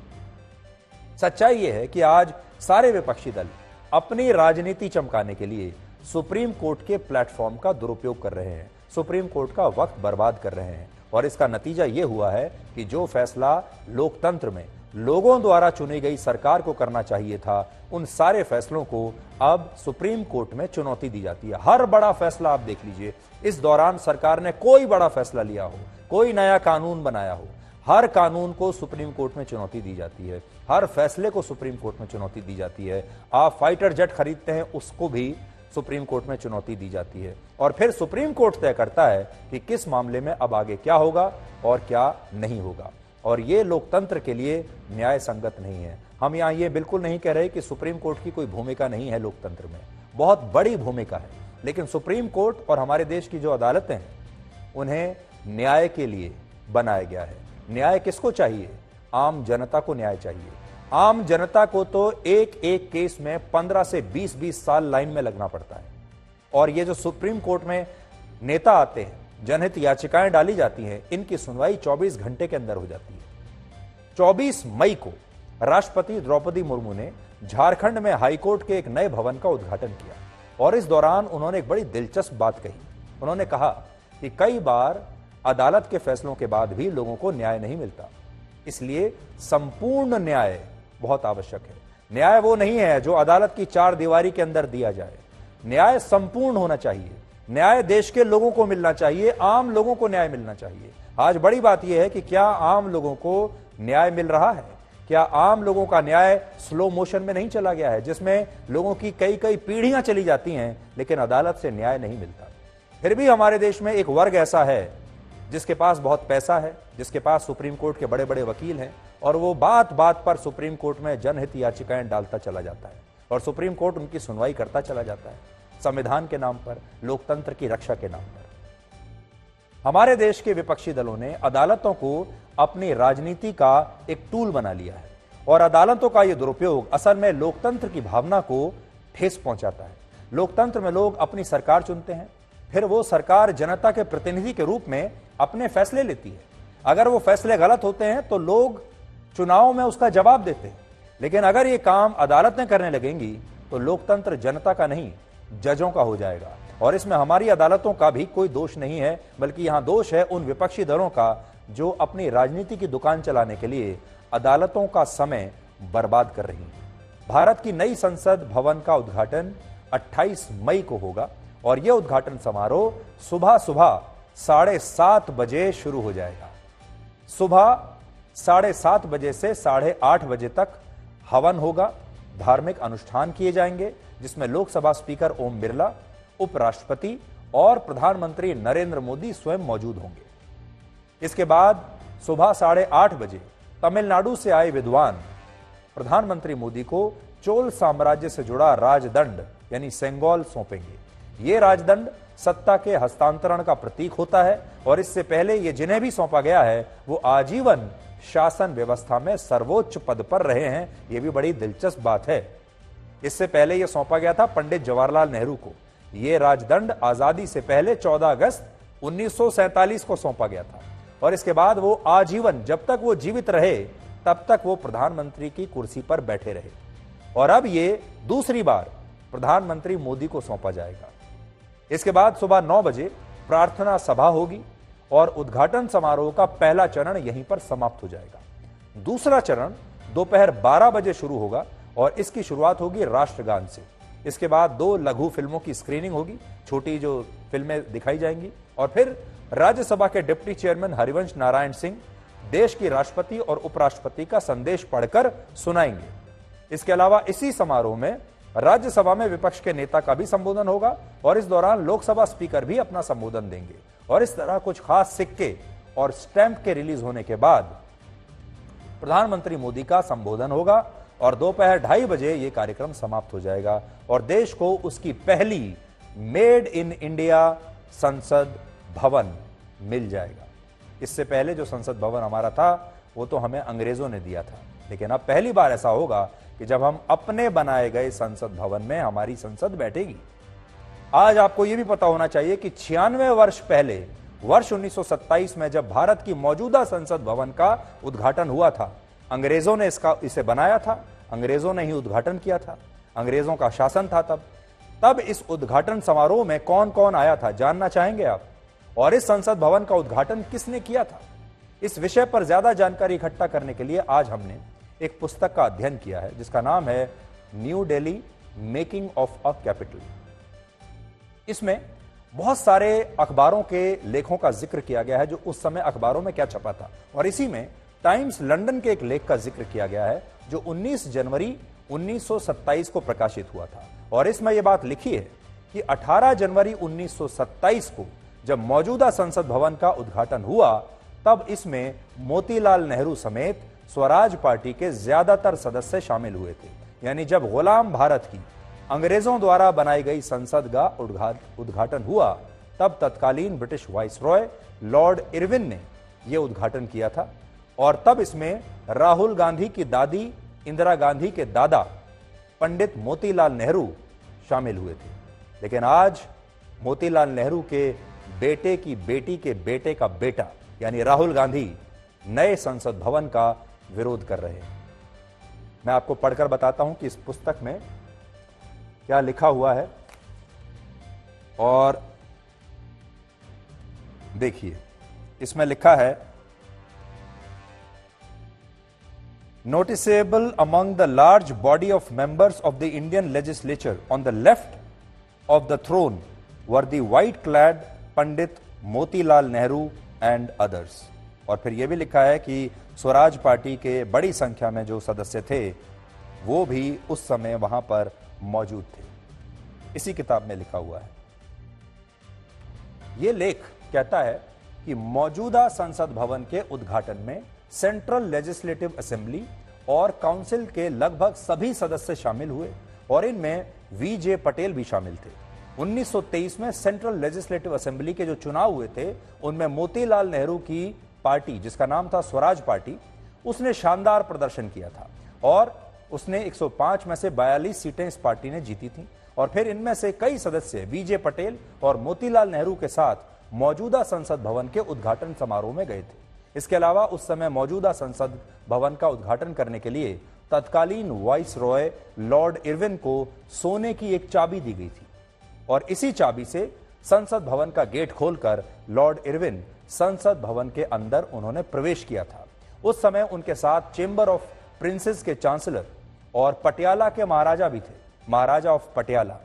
सच्चाई यह है कि आज सारे विपक्षी दल अपनी राजनीति चमकाने के लिए सुप्रीम कोर्ट के प्लेटफॉर्म का दुरुपयोग कर रहे हैं, सुप्रीम कोर्ट का वक्त बर्बाद कर रहे हैं। और इसका नतीजा यह हुआ है कि जो फैसला लोकतंत्र में लोगों द्वारा चुनी गई सरकार को करना चाहिए था, उन सारे फैसलों को अब सुप्रीम कोर्ट में चुनौती दी जाती है। हर बड़ा फैसला आप देख लीजिए, इस दौरान सरकार ने कोई बड़ा फैसला लिया हो, कोई नया कानून बनाया हो, हर कानून को सुप्रीम कोर्ट में चुनौती दी जाती है, हर फैसले को सुप्रीम कोर्ट में चुनौती दी जाती है। आप फाइटर जेट खरीदते हैं, उसको भी सुप्रीम कोर्ट में चुनौती दी जाती है। और फिर सुप्रीम कोर्ट तय करता है कि किस मामले में अब आगे क्या होगा और क्या नहीं होगा। और यह लोकतंत्र के लिए न्याय संगत नहीं है। हम यहां ये बिल्कुल नहीं कह रहे कि सुप्रीम कोर्ट की कोई भूमिका नहीं है लोकतंत्र में, बहुत बड़ी भूमिका है। लेकिन सुप्रीम कोर्ट और हमारे देश की जो अदालतें हैं, उन्हें न्याय के लिए बनाया गया है। न्याय किसको चाहिए? आम जनता को न्याय चाहिए। आम जनता को तो एक एक केस में 15 से 20 साल लाइन में लगना पड़ता है। और ये जो सुप्रीम कोर्ट में नेता आते हैं, जनहित याचिकाएं डाली जाती हैं, इनकी सुनवाई 24 घंटे के अंदर हो जाती है। 24 मई को राष्ट्रपति द्रौपदी मुर्मू ने झारखंड में हाईकोर्ट के एक नए भवन का उद्घाटन किया और इस दौरान उन्होंने एक बड़ी दिलचस्प बात कही। उन्होंने कहा कि कई बार अदालत के फैसलों के बाद भी लोगों को न्याय नहीं मिलता, इसलिए संपूर्ण न्याय बहुत आवश्यक है। न्याय वो नहीं है जो अदालत की चार दीवारी के अंदर दिया जाए, न्याय संपूर्ण होना चाहिए। न्याय देश के लोगों को मिलना चाहिए, आम लोगों को न्याय मिलना चाहिए। आज बड़ी बात यह है कि क्या आम लोगों को न्याय मिल रहा है? क्या आम लोगों का न्याय स्लो मोशन में नहीं चला गया है, जिसमें लोगों की कई कई पीढ़ियां चली जाती हैं लेकिन अदालत से न्याय नहीं मिलता? फिर भी हमारे देश में एक वर्ग ऐसा है जिसके पास बहुत पैसा है, जिसके पास सुप्रीम कोर्ट के बड़े बड़े वकील हैं, और वो बात बात पर सुप्रीम कोर्ट में जनहित याचिकाएं डालता चला जाता है और सुप्रीम कोर्ट उनकी सुनवाई करता चला जाता है, संविधान के नाम पर, लोकतंत्र की रक्षा के नाम पर। हमारे देश के विपक्षी दलों ने अदालतों को अपनी राजनीति का एक टूल बना लिया है और अदालतों का यह दुरुपयोग असल में लोकतंत्र की भावना को ठेस पहुंचाता है। लोकतंत्र में लोग अपनी सरकार चुनते हैं, फिर वो सरकार जनता के प्रतिनिधि के रूप में अपने फैसले लेती है। अगर वो फैसले गलत होते हैं तो लोग चुनाव में उसका जवाब देते हैं, लेकिन अगर ये काम अदालतें करने लगेंगी तो लोकतंत्र जनता का नहीं, जजों का हो जाएगा। और इसमें हमारी अदालतों का भी कोई दोष नहीं है, बल्कि यहां दोष है उन विपक्षी दलों का जो अपनी राजनीति की दुकान चलाने के लिए अदालतों का समय बर्बाद कर रही है। भारत की नई संसद भवन का उद्घाटन 28 मई को होगा और यह उद्घाटन समारोह सुबह 7:30 बजे शुरू हो जाएगा। सुबह 7:30 बजे से 8:30 बजे तक हवन होगा, धार्मिक अनुष्ठान किए जाएंगे जिसमें लोकसभा स्पीकर ओम बिरला, उपराष्ट्रपति और प्रधानमंत्री नरेंद्र मोदी स्वयं मौजूद होंगे। इसके बाद सुबह 8:30 बजे तमिलनाडु से आए विद्वान प्रधानमंत्री मोदी को चोल साम्राज्य से जुड़ा राजदंड यानी सेंगोल सौंपेंगे। ये राजदंड सत्ता के हस्तांतरण का प्रतीक होता है और इससे पहले ये जिन्हें भी सौंपा गया है वो आजीवन शासन व्यवस्था में सर्वोच्च पद पर रहे हैं। यह भी बड़ी दिलचस्प बात है। इससे पहले यह सौंपा गया था पंडित जवाहरलाल नेहरू को। यह राजदंड आजादी से पहले 14 अगस्त 1947 को सौंपा गया था और इसके बाद वो आजीवन, जब तक वो जीवित रहे तब तक वो प्रधानमंत्री की कुर्सी पर बैठे रहे और अब ये दूसरी बार प्रधानमंत्री मोदी को सौंपा जाएगा। इसके बाद सुबह 9 बजे प्रार्थना सभा होगी और उद्घाटन समारोह का पहला चरण यहीं पर समाप्त हो जाएगा। दूसरा चरण दोपहर 12 बजे शुरू होगा और इसकी शुरुआत होगी राष्ट्रगान से। इसके बाद 2 लघु फिल्मों की स्क्रीनिंग होगी, छोटी जो फिल्में दिखाई जाएंगी, और फिर राज्यसभा के डिप्टी चेयरमैन हरिवंश नारायण सिंह देश की राष्ट्रपति और उपराष्ट्रपति का संदेश पढ़कर सुनाएंगे। इसके अलावा इसी समारोह में राज्यसभा में विपक्ष के नेता का भी संबोधन होगा और इस दौरान लोकसभा स्पीकर भी अपना संबोधन देंगे और इस तरह कुछ खास सिक्के और स्टैंप के रिलीज होने के बाद प्रधानमंत्री मोदी का संबोधन होगा और दोपहर 2:30 बजे यह कार्यक्रम समाप्त हो जाएगा और देश को उसकी पहली मेड इन इंडिया संसद भवन मिल जाएगा। इससे पहले जो संसद भवन हमारा था वो तो हमें अंग्रेजों ने दिया था, लेकिन अब पहली बार ऐसा होगा कि जब हम अपने बनाए गए संसद भवन में हमारी संसद बैठेगी। आज आपको यह भी पता होना चाहिए कि 96 वर्ष पहले वर्ष 1927 में जब भारत की मौजूदा संसद भवन का उद्घाटन हुआ था, अंग्रेजों ने इसे बनाया था, अंग्रेजों ने ही उद्घाटन किया था, अंग्रेजों का शासन था तब इस उद्घाटन समारोह में कौन कौन आया था जानना चाहेंगे आप? और इस संसद भवन का उद्घाटन किसने किया था? इस विषय पर ज्यादा जानकारी इकट्ठा करने के लिए आज हमने एक पुस्तक का अध्ययन किया है जिसका नाम है new Delhi making of a capital. इसमें बहुत सारे अखबारों के लेखों का जिक्र किया गया है जो उस समय अखबारों में क्या छपा था, और इसी में टाइम्स लंदन के एक लेख का जिक्र किया गया है जो 19 जनवरी 1927 को प्रकाशित हुआ था। और इसमें यह बात लिखी है कि 18 जनवरी 1927 को जब मौजूदा संसद भवन का उद्घाटन हुआ तब इसमें मोतीलाल नेहरू समेत स्वराज पार्टी के ज्यादातर सदस्य शामिल हुए थे। यानी जब गुलाम भारत की अंग्रेजों द्वारा बनाई गई संसद का उद्घाटन हुआ तब तत्कालीन ब्रिटिश वाइसरॉय लॉर्ड इरविन ने यह उद्घाटन किया था और तब इसमें राहुल गांधी की दादी इंदिरा गांधी के दादा पंडित मोतीलाल नेहरू शामिल हुए थे। लेकिन आज मोतीलाल नेहरू के बेटे की बेटी के बेटे का बेटा यानी राहुल गांधी नए संसद भवन का विरोध कर रहे हैं। मैं आपको पढ़कर बताता हूं कि इस पुस्तक में क्या लिखा हुआ है, और देखिए इसमें लिखा है noticeable among the large body of members of the Indian legislature on the left of the throne were the white clad Pandit Motilal Nehru and others. और फिर यह भी लिखा है कि स्वराज पार्टी के बड़ी संख्या में जो सदस्य थे वो भी उस समय वहां पर मौजूद थे। इसी किताब में लिखा हुआ है। यह लेख कहता है कि मौजूदा संसद भवन के उद्घाटन में सेंट्रल लेजिस्लेटिव असेंबली और काउंसिल के लगभग सभी सदस्य शामिल हुए और इनमें वीजे पटेल भी शामिल थे। 1923 में सेंट्रल लेजिस्लेटिव असेंबली के जो चुनाव हुए थे उनमें मोतीलाल नेहरू की पार्टी जिसका नाम था स्वराज पार्टी, उसने शानदार प्रदर्शन किया था और उसने 105 में से 42 सीटें इस पार्टी ने जीती थी। और फिर इनमें से कई सदस्य वीजे पटेल और मोतीलाल नेहरू के साथ मौजूदा संसद भवन के उद्घाटन समारोह में गए थे। इसके अलावा उस समय मौजूदा संसद भवन का उद्घाटन करने के लिए तत्कालीन वाइसरॉय लॉर्ड इरविन को सोने की एक चाबी दी गई थी और इसी चाबी से संसद भवन का गेट खोलकर लॉर्ड इरविन संसद भवन के अंदर उन्होंने प्रवेश किया था। उस समय उनके साथ चेंबर ऑफ प्रिंसेस के चांसलर और पटियाला के महाराजा भी थे, महाराजा ऑफ पटियाला।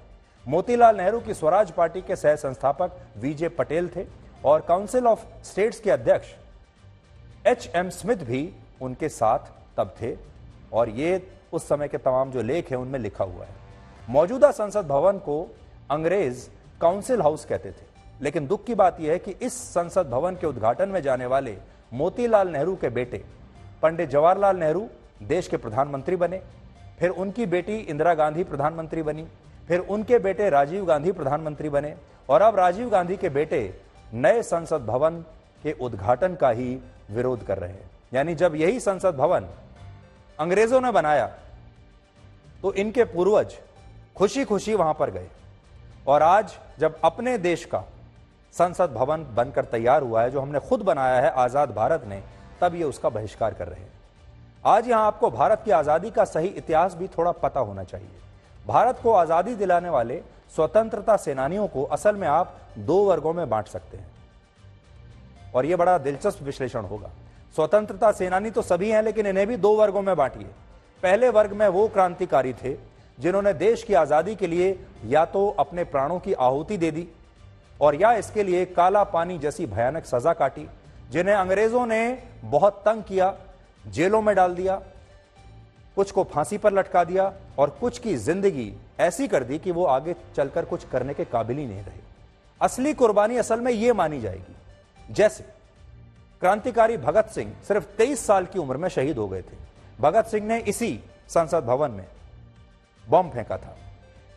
मोतीलाल नेहरू की स्वराज पार्टी के सह संस्थापक वीजे पटेल थे और काउंसिल ऑफ स्टेट्स के अध्यक्ष एच.एम. स्मिथ भी उनके साथ तब थे। और ये उस समय के तमाम जो लेख हैं उनमें लिखा हुआ है। मौजूदा संसद भवन को अंग्रेज काउंसिल हाउस कहते थे, लेकिन दुख की बात यह है कि इस संसद भवन के उद्घाटन में जाने वाले मोतीलाल नेहरू के बेटे पंडित जवाहरलाल नेहरू देश के प्रधानमंत्री बने, फिर उनकी बेटी इंदिरा गांधी प्रधानमंत्री बनी, फिर उनके बेटे राजीव गांधी प्रधानमंत्री बने और अब राजीव गांधी के बेटे नए संसद भवन के उद्घाटन का ही विरोध कर रहे हैं। यानी जब यही संसद भवन अंग्रेजों ने बनाया तो इनके पूर्वज खुशी खुशी वहां पर गए और आज जब अपने देश का संसद भवन बनकर तैयार हुआ है जो हमने खुद बनाया है आजाद भारत ने, तब ये उसका बहिष्कार कर रहे हैं। आज यहां आपको भारत की आजादी का सही इतिहास भी थोड़ा पता होना चाहिए। भारत को आजादी दिलाने वाले स्वतंत्रता सेनानियों को असल में आप दो वर्गों में बांट सकते हैं और यह बड़ा दिलचस्प विश्लेषण होगा। स्वतंत्रता सेनानी तो सभी हैं, लेकिन इन्हें भी दो वर्गों में बांटिए। पहले वर्ग में वो क्रांतिकारी थे जिन्होंने देश की आजादी के लिए या तो अपने प्राणों की आहुति दे दी और या इसके लिए काला पानी जैसी भयानक सजा काटी, जिन्हें अंग्रेजों ने बहुत तंग किया, जेलों में डाल दिया, कुछ को फांसी पर लटका दिया और कुछ की जिंदगी ऐसी कर दी कि वो आगे चलकर कुछ करने के काबिल ही नहीं रहे। असली कुर्बानी असल में यह मानी जाएगी जैसे क्रांतिकारी भगत सिंह सिर्फ 23 साल की उम्र में शहीद हो गए थे। भगत सिंह ने इसी संसद भवन में बम फेंका था।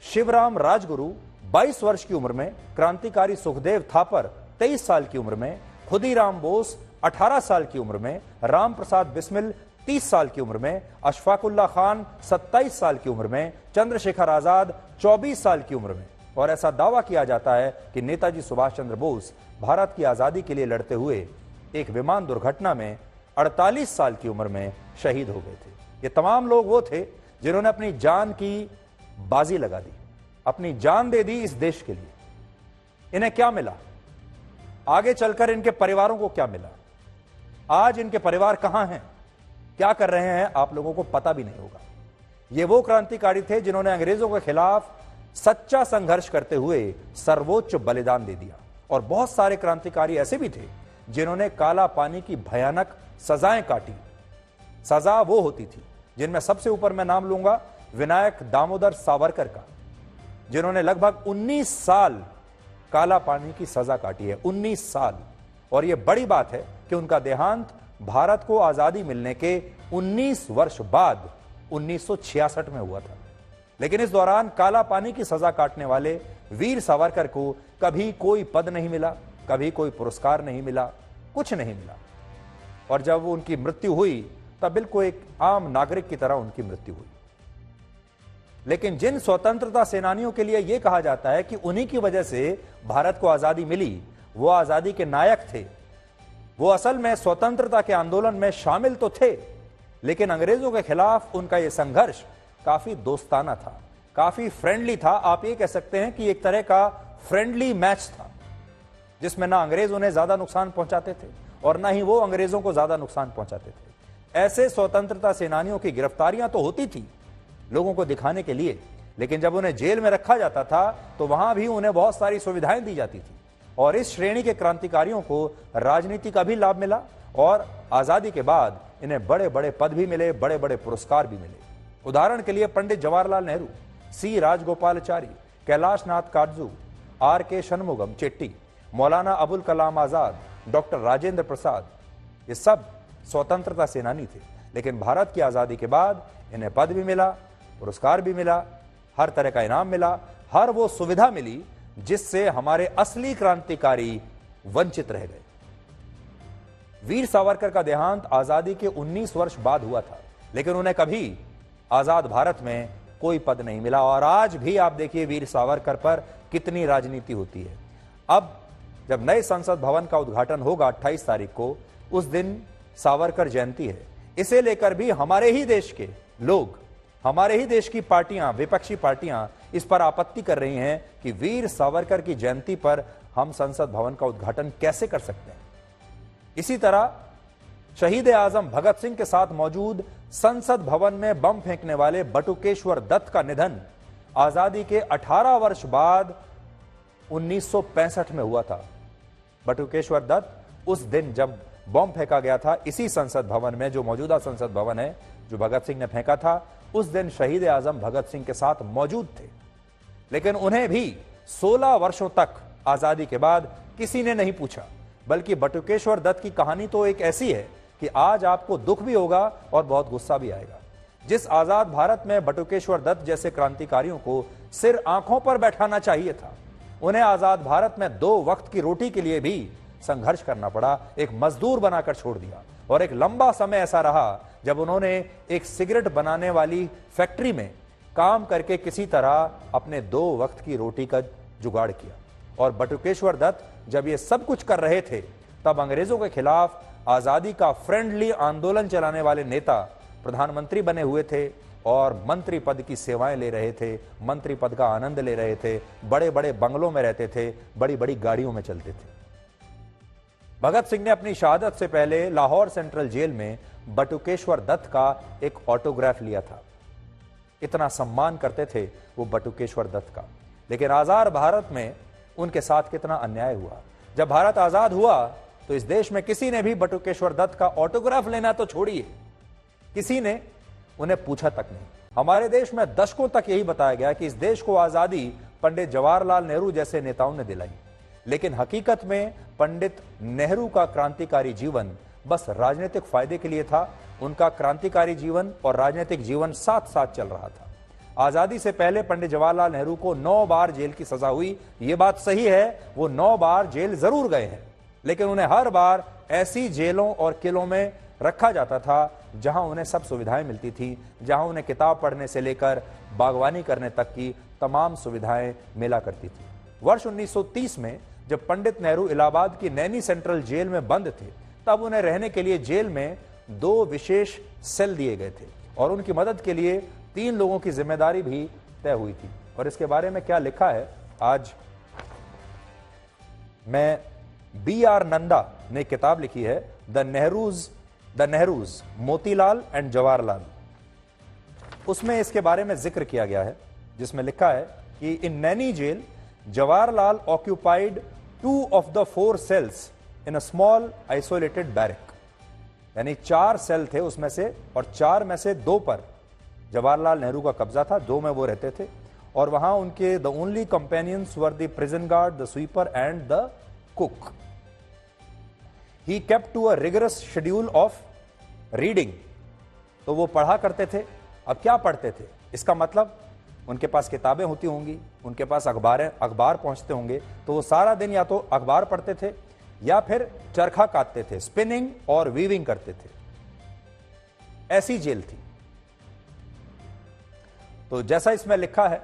शिवराम राजगुरु 22 वर्ष की उम्र में, क्रांतिकारी सुखदेव थापर 23 साल की उम्र में, खुदीराम बोस 18 साल की उम्र में, राम प्रसाद बिस्मिल 30 साल की उम्र में, अशफाकुल्ला खान 27 साल की उम्र में, चंद्रशेखर आजाद 24 साल की उम्र में। और ऐसा दावा किया जाता है कि नेताजी सुभाष चंद्र बोस भारत की आजादी के लिए लड़ते हुए एक विमान दुर्घटना में 48 साल की उम्र में शहीद हो गए थे। ये तमाम लोग वो थे जिन्होंने अपनी जान की बाजी लगा दी, अपनी जान दे दी इस देश के लिए। इन्हें क्या मिला? आगे चलकर इनके परिवारों को क्या मिला? आज इनके परिवार कहां हैं, क्या कर रहे हैं, आप लोगों को पता भी नहीं होगा। ये वो क्रांतिकारी थे जिन्होंने अंग्रेजों के खिलाफ सच्चा संघर्ष करते हुए सर्वोच्च बलिदान दे दिया। और बहुत सारे क्रांतिकारी ऐसे भी थे जिन्होंने काला पानी की भयानक सजाएं काटी। सजा वो होती थी जिनमें सबसे ऊपर मैं नाम लूंगा विनायक दामोदर सावरकर का, जिन्होंने लगभग 19 साल काला पानी की सजा काटी है। 19 साल। और यह बड़ी बात है कि उनका देहांत भारत को आजादी मिलने के 19 वर्ष बाद 1966 में हुआ था। लेकिन इस दौरान काला पानी की सजा काटने वाले वीर सावरकर को कभी कोई पद नहीं मिला, कभी कोई पुरस्कार नहीं मिला, कुछ नहीं मिला। और जब उनकी मृत्यु हुई तब बिल्कुल एक आम नागरिक की तरह उनकी मृत्यु हुई। लेकिन जिन स्वतंत्रता सेनानियों के लिए यह कहा जाता है कि उन्हीं की वजह से भारत को आजादी मिली, वो आजादी के नायक थे, वो असल में स्वतंत्रता के आंदोलन में शामिल तो थे, लेकिन अंग्रेजों के खिलाफ उनका यह संघर्ष काफी दोस्ताना था, काफी फ्रेंडली था। आप ये कह सकते हैं कि एक तरह का फ्रेंडली मैच था जिसमें ना अंग्रेज उन्हें ज्यादा नुकसान पहुंचाते थे और ना ही वो अंग्रेजों को ज्यादा नुकसान पहुंचाते थे। ऐसे स्वतंत्रता सेनानियों की गिरफ्तारियां तो होती थी लोगों को दिखाने के लिए, लेकिन जब उन्हें जेल में रखा जाता था तो वहां भी उन्हें बहुत सारी सुविधाएं दी जाती थी। और इस श्रेणी के क्रांतिकारियों को राजनीति का भी लाभ मिला और आजादी के बाद इन्हें बड़े बड़े पद भी मिले, बड़े बड़े पुरस्कार भी मिले। उदाहरण के लिए पंडित जवाहरलाल नेहरू, सी राजगोपालाचारी, कैलाश नाथ काटजू, आर के शनमुगम चेट्टी, मौलाना अबुल कलाम आजाद, डॉक्टर राजेंद्र प्रसाद, ये सब स्वतंत्रता सेनानी थे। लेकिन भारत की आजादी के बाद इन्हें पद भी मिला, पुरस्कार भी मिला, हर तरह का इनाम मिला, हर वो सुविधा मिली जिससे हमारे असली क्रांतिकारी वंचित रह गए। वीर सावरकर का देहांत आजादी के 19 वर्ष बाद हुआ था, लेकिन उन्हें कभी आजाद भारत में कोई पद नहीं मिला। और आज भी आप देखिए वीर सावरकर पर कितनी राजनीति होती है। अब जब नए संसद भवन का उद्घाटन होगा 28 तारीख को, उस दिन सावरकर जयंती है। इसे लेकर भी हमारे ही देश के लोग, हमारे ही देश की पार्टियां, विपक्षी पार्टियां इस पर आपत्ति कर रही हैं कि वीर सावरकर की जयंती पर हम संसद भवन का उद्घाटन कैसे कर सकते हैं। इसी तरह शहीद आजम भगत सिंह के साथ मौजूद संसद भवन में बम फेंकने वाले बटुकेश्वर दत्त का निधन आजादी के 18 वर्ष बाद 1965 में हुआ था। बटुकेश्वर दत्त उस दिन जब बम फेंका गया था इसी संसद भवन में, जो मौजूदा संसद भवन है जो भगत सिंह ने फेंका था, उस दिन शहीद आजम भगत सिंह के साथ मौजूद थे। लेकिन उन्हें भी 16 वर्षों तक आजादी के बाद किसी ने नहीं पूछा। बल्कि बटुकेश्वर दत्त की कहानी तो एक ऐसी है कि आज आपको दुख भी होगा और बहुत गुस्सा भी आएगा। जिस आजाद भारत में बटुकेश्वर दत्त जैसे क्रांतिकारियों को सिर आंखों पर बैठाना चाहिए था, उन्हें आजाद भारत में 2 वक्त की रोटी के लिए भी संघर्ष करना पड़ा, एक मजदूर बनाकर छोड़ दिया। और एक लंबा समय ऐसा रहा जब उन्होंने एक सिगरेट बनाने वाली फैक्ट्री में काम करके किसी तरह अपने 2 वक्त की रोटी का जुगाड़ किया। और बटुकेश्वर दत्त जब ये सब कुछ कर रहे थे तब अंग्रेजों के खिलाफ आजादी का फ्रेंडली आंदोलन चलाने वाले नेता प्रधानमंत्री बने हुए थे और मंत्री पद की सेवाएं ले रहे थे, मंत्री पद का आनंद ले रहे थे, बड़े बड़े बंगलों में रहते थे, बड़ी बड़ी गाड़ियों में चलते थे। भगत सिंह ने अपनी शहादत से पहले लाहौर सेंट्रल जेल में बटुकेश्वर दत्त का एक ऑटोग्राफ लिया था। इतना सम्मान करते थे वो बटुकेश्वर दत्त का। लेकिन आजाद भारत में उनके साथ कितना अन्याय हुआ। जब भारत आजाद हुआ तो इस देश में किसी ने भी बटुकेश्वर दत्त का ऑटोग्राफ लेना तो छोड़िए, किसी ने उन्हें पूछा तक नहीं। हमारे देश में दशकों तक यही बताया गया कि इस देश को आजादी पंडित जवाहरलाल नेहरू जैसे नेताओं ने दिलाई। लेकिन हकीकत में पंडित नेहरू का क्रांतिकारी जीवन बस राजनीतिक फायदे के लिए था। उनका क्रांतिकारी जीवन और राजनीतिक जीवन साथ साथ चल रहा था। आजादी से पहले पंडित जवाहरलाल नेहरू को 9 बार जेल की सजा हुई। यह बात सही है, वो 9 बार जेल जरूर गए हैं, लेकिन उन्हें हर बार ऐसी जेलों और किलों में रखा जाता था जहां उन्हें सब सुविधाएं मिलती थी, जहां उन्हें किताब पढ़ने से लेकर बागवानी करने तक की तमाम सुविधाएं मिला करती थी। वर्ष 1930 में जब पंडित नेहरू इलाहाबाद की नैनी सेंट्रल जेल में बंद थे, तब उन्हें रहने के लिए जेल में 2 विशेष सेल दिए गए थे और उनकी मदद के लिए 3 लोगों की जिम्मेदारी भी तय हुई थी। और इसके बारे में क्या लिखा है, आज मैं B.R. नंदा ने किताब लिखी है, द नेहरूज मोतीलाल एंड जवाहरलाल। उसमें इसके बारे में जिक्र किया गया है, जिसमें लिखा है कि in Naini jail Jawaharlal occupied 2 of the 4 cells in a small isolated barrack. यानी 4 सेल थे उसमें से, और 4 में से 2 पर जवाहरलाल नेहरू का कब्जा था, 2 में वो रहते थे। और वहां उनके the only companions were the prison guard, the sweeper and the cook. He kept to a rigorous schedule of reading. तो वो पढ़ा करते थे। अब क्या पढ़ते थे, इसका मतलब उनके पास किताबें होती होंगी, उनके पास अखबार पहुंचते होंगे, तो वो सारा दिन या तो अखबार पढ़ते थे या फिर चरखा काटते थे, स्पिनिंग और वीविंग करते थे। ऐसी जेल थी। तो जैसा इसमें लिखा है,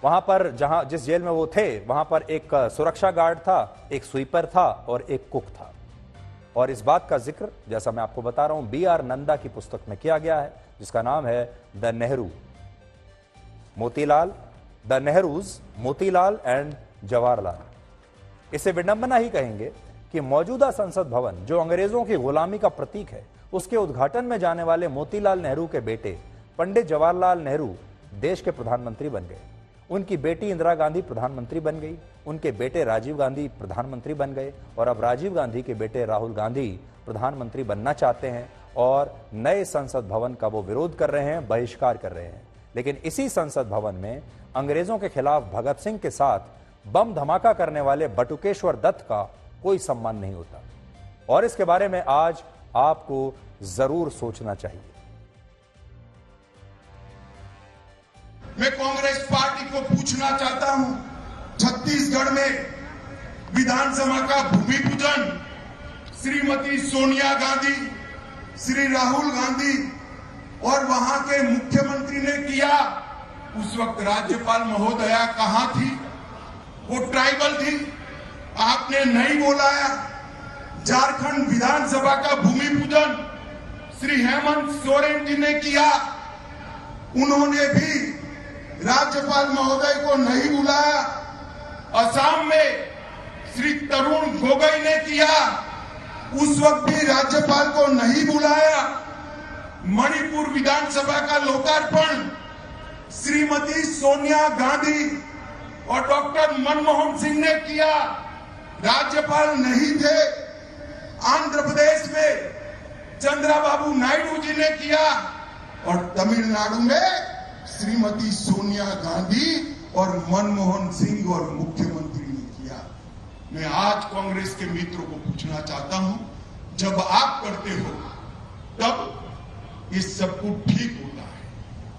वहां पर जिस जेल में वो थे, वहां पर एक सुरक्षा गार्ड था, एक स्वीपर था और एक कुक था। और इस बात का जिक्र, जैसा मैं आपको बता रहा हूं, B.R. नंदा की पुस्तक में किया गया है, जिसका नाम है the Nehru Motilal, the Nehru's Motilal and Jawaharlal. इसे विडंबना ही कहेंगे कि मौजूदा संसद भवन, जो अंग्रेजों की गुलामी का प्रतीक है, उसके उद्घाटन में जाने वाले मोतीलाल नेहरू के बेटे पंडित जवाहरलाल नेहरू देश के प्रधानमंत्री बन गए। उनकी बेटी इंदिरा गांधी प्रधानमंत्री बन गई, उनके बेटे राजीव गांधी प्रधानमंत्री बन गए, और अब राजीव गांधी के बेटे राहुल गांधी प्रधानमंत्री बनना चाहते हैं और नए संसद भवन का वो विरोध कर रहे हैं, बहिष्कार कर रहे हैं। लेकिन इसी संसद भवन में अंग्रेजों के खिलाफ भगत सिंह के साथ बम धमाका करने वाले बटुकेश्वर दत्त का कोई सम्मान नहीं होता। और इसके बारे में आज आपको जरूर सोचना चाहिए। मैं कांग्रेस पार्टी को पूछना चाहता हूं, छत्तीसगढ़ में विधानसभा का भूमि पूजन श्रीमती सोनिया गांधी, श्री राहुल गांधी और वहां के मुख्यमंत्री ने किया। उस वक्त राज्यपाल महोदया कहां थी? वो ट्राइबल थी, आपने नहीं बुलाया। झारखंड विधानसभा का भूमि पूजन श्री हेमंत सोरेन जी ने किया, उन्होंने भी राज्यपाल महोदय को नहीं बुलाया। असम में श्री तरुण गोगोई ने किया, उस वक्त भी राज्यपाल को नहीं बुलाया। मणिपुर विधानसभा का लोकार्पण श्रीमती सोनिया गांधी और डॉक्टर मनमोहन सिंह ने किया, राज्यपाल नहीं थे। आंध्र प्रदेश में चंद्रबाबू नायडू जी ने किया और तमिलनाडु में श्रीमती सोनिया गांधी और मनमोहन सिंह और मुख्यमंत्री ने किया। मैं आज कांग्रेस के मित्रों को पूछना चाहता हूं, जब आप करते हो तब ये सब कुछ ठीक होता है,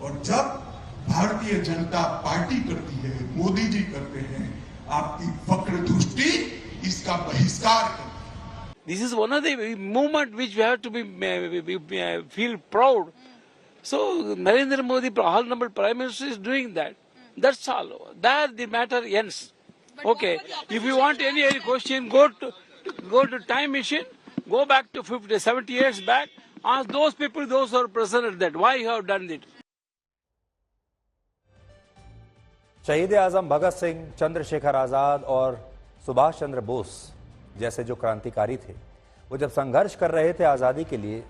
और जब भारतीय जनता पार्टी करती है, मोदी जी करते हैं, आपकी वक्र दृष्टि इसका बहिष्कार करती है। This is one of the movement which we have to feel proud. So Narendra Modi, Honorable Prime Minister, is doing that. That's all. There the matter ends. Okay. If you want any question, go to time machine, go back to 50, 70 years back. Ask those people, those who are present at that, why you have done it. शहीद आजम भगत सिंह, चंद्रशेखर आजाद और सुभाष चंद्र बोस जैसे जो क्रांतिकारी थे, वो जब संघर्ष कर रहे थे आज़ादी के लिए,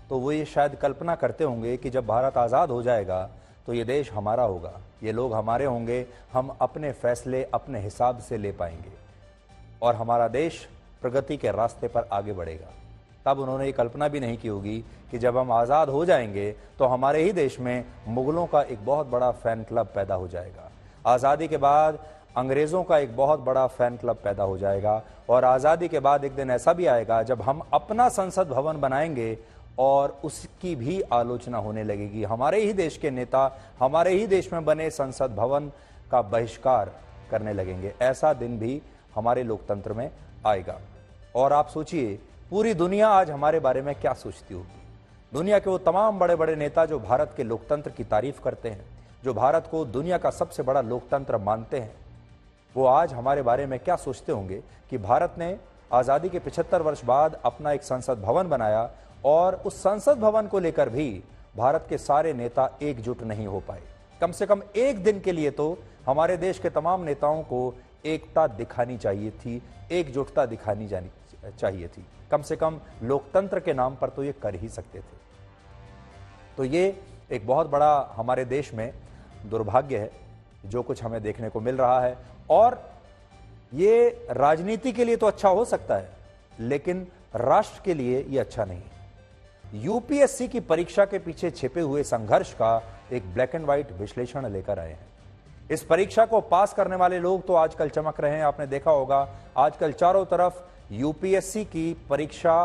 तो वो ये शायद कल्पना करते होंगे कि जब भारत आज़ाद हो जाएगा तो ये देश हमारा होगा, ये लोग हमारे होंगे, हम अपने फैसले अपने हिसाब से ले पाएंगे और हमारा देश प्रगति के रास्ते पर आगे बढ़ेगा। तब उन्होंने ये कल्पना भी नहीं की होगी कि जब हम आज़ाद हो जाएंगे तो हमारे ही देश में मुगलों का एक बहुत बड़ा फैन क्लब पैदा हो जाएगा। आज़ादी के बाद अंग्रेजों का एक बहुत बड़ा फैन क्लब पैदा हो जाएगा और आज़ादी के बाद एक दिन ऐसा भी आएगा जब हम अपना संसद भवन बनाएंगे और उसकी भी आलोचना होने लगेगी। हमारे ही देश के नेता हमारे ही देश में बने संसद भवन का बहिष्कार करने लगेंगे। ऐसा दिन भी हमारे लोकतंत्र में आएगा। और आप सोचिए, पूरी दुनिया आज हमारे बारे में क्या सोचती होगी। दुनिया के वो तमाम बड़े बड़े नेता जो भारत के लोकतंत्र की तारीफ करते हैं, जो भारत को दुनिया का सबसे बड़ा लोकतंत्र मानते हैं, वो आज हमारे बारे में क्या सोचते होंगे कि भारत ने आज़ादी के 75 वर्ष बाद अपना एक संसद भवन बनाया और उस संसद भवन को लेकर भी भारत के सारे नेता एकजुट नहीं हो पाए। कम से कम एक दिन के लिए तो हमारे देश के तमाम नेताओं को एकता दिखानी चाहिए थी, एकजुटता दिखानी चाहिए थी। कम से कम लोकतंत्र के नाम पर तो ये कर ही सकते थे। तो ये एक बहुत बड़ा हमारे देश में दुर्भाग्य है जो कुछ हमें देखने को मिल रहा है। और ये राजनीति के लिए तो अच्छा हो सकता है, लेकिन राष्ट्र के लिए ये अच्छा नहीं। यूपीएससी की परीक्षा के पीछे छिपे हुए संघर्ष का एक ब्लैक एंड व्हाइट विश्लेषण लेकर आए हैं। इस परीक्षा को पास करने वाले लोग तो आजकल चमक रहे हैं। आपने देखा होगा आजकल चारों तरफ यूपीएससी की परीक्षा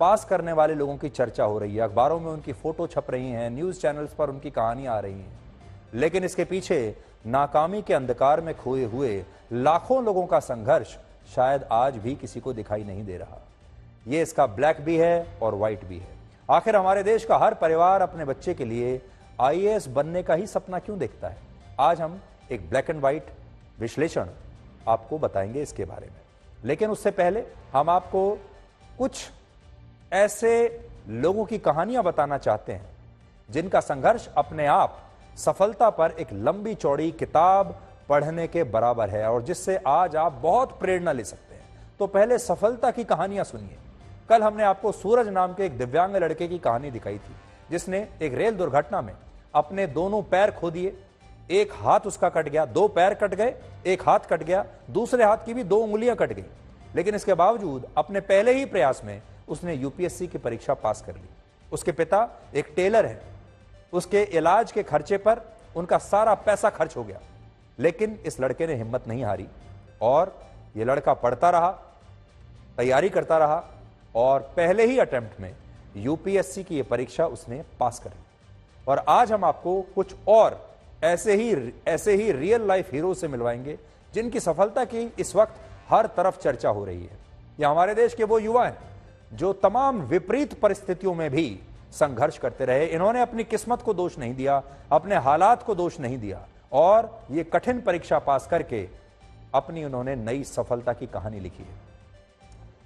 पास करने वाले लोगों की चर्चा हो रही है। अखबारों में उनकी फोटो छप रही हैं, न्यूज चैनल्स पर उनकी कहानियां आ रही हैं। लेकिन इसके पीछे नाकामी के अंधकार में खोए हुए लाखों लोगों का संघर्ष शायद आज भी किसी को दिखाई नहीं दे रहा। ये इसका ब्लैक भी है और व्हाइट भी है। आखिर हमारे देश का हर परिवार अपने बच्चे के लिए आईएएस बनने का ही सपना क्यों देखता है? आज हम एक ब्लैक एंड व्हाइट विश्लेषण आपको बताएंगे इसके बारे में। लेकिन उससे पहले हम आपको कुछ ऐसे लोगों की कहानियां बताना चाहते हैं जिनका संघर्ष अपने आप सफलता पर एक लंबी चौड़ी किताब पढ़ने के बराबर है और जिससे आज आप बहुत प्रेरणा ले सकते हैं। तो पहले सफलता की कहानियां सुनिए। कल हमने आपको सूरज नाम के एक दिव्यांग लड़के की कहानी दिखाई थी जिसने एक रेल दुर्घटना में अपने दोनों पैर खो दिए। एक हाथ उसका कट गया, दो पैर कट गए, एक हाथ कट गया, दूसरे हाथ की भी 2 उंगलियां कट गई। लेकिन इसके बावजूद अपने पहले ही प्रयास में उसने यूपीएससी की परीक्षा पास कर ली। उसके पिता एक टेलर है, उसके इलाज के खर्चे पर उनका सारा पैसा खर्च हो गया। लेकिन इस लड़के ने हिम्मत नहीं हारी और यह लड़का पढ़ता रहा, तैयारी करता रहा और पहले ही अटेम्प्ट में यूपीएससी की यह परीक्षा उसने पास कर ली। और आज हम आपको कुछ और ऐसे ही रियल लाइफ हीरो से मिलवाएंगे जिनकी सफलता की इस वक्त हर तरफ चर्चा हो रही है। ये हमारे देश के वो युवा हैं जो तमाम विपरीत परिस्थितियों में भी संघर्ष करते रहे। इन्होंने अपनी किस्मत को दोष नहीं दिया, अपने हालात को दोष नहीं दिया और ये कठिन परीक्षा पास करके अपनी उन्होंने नई सफलता की कहानी लिखी है।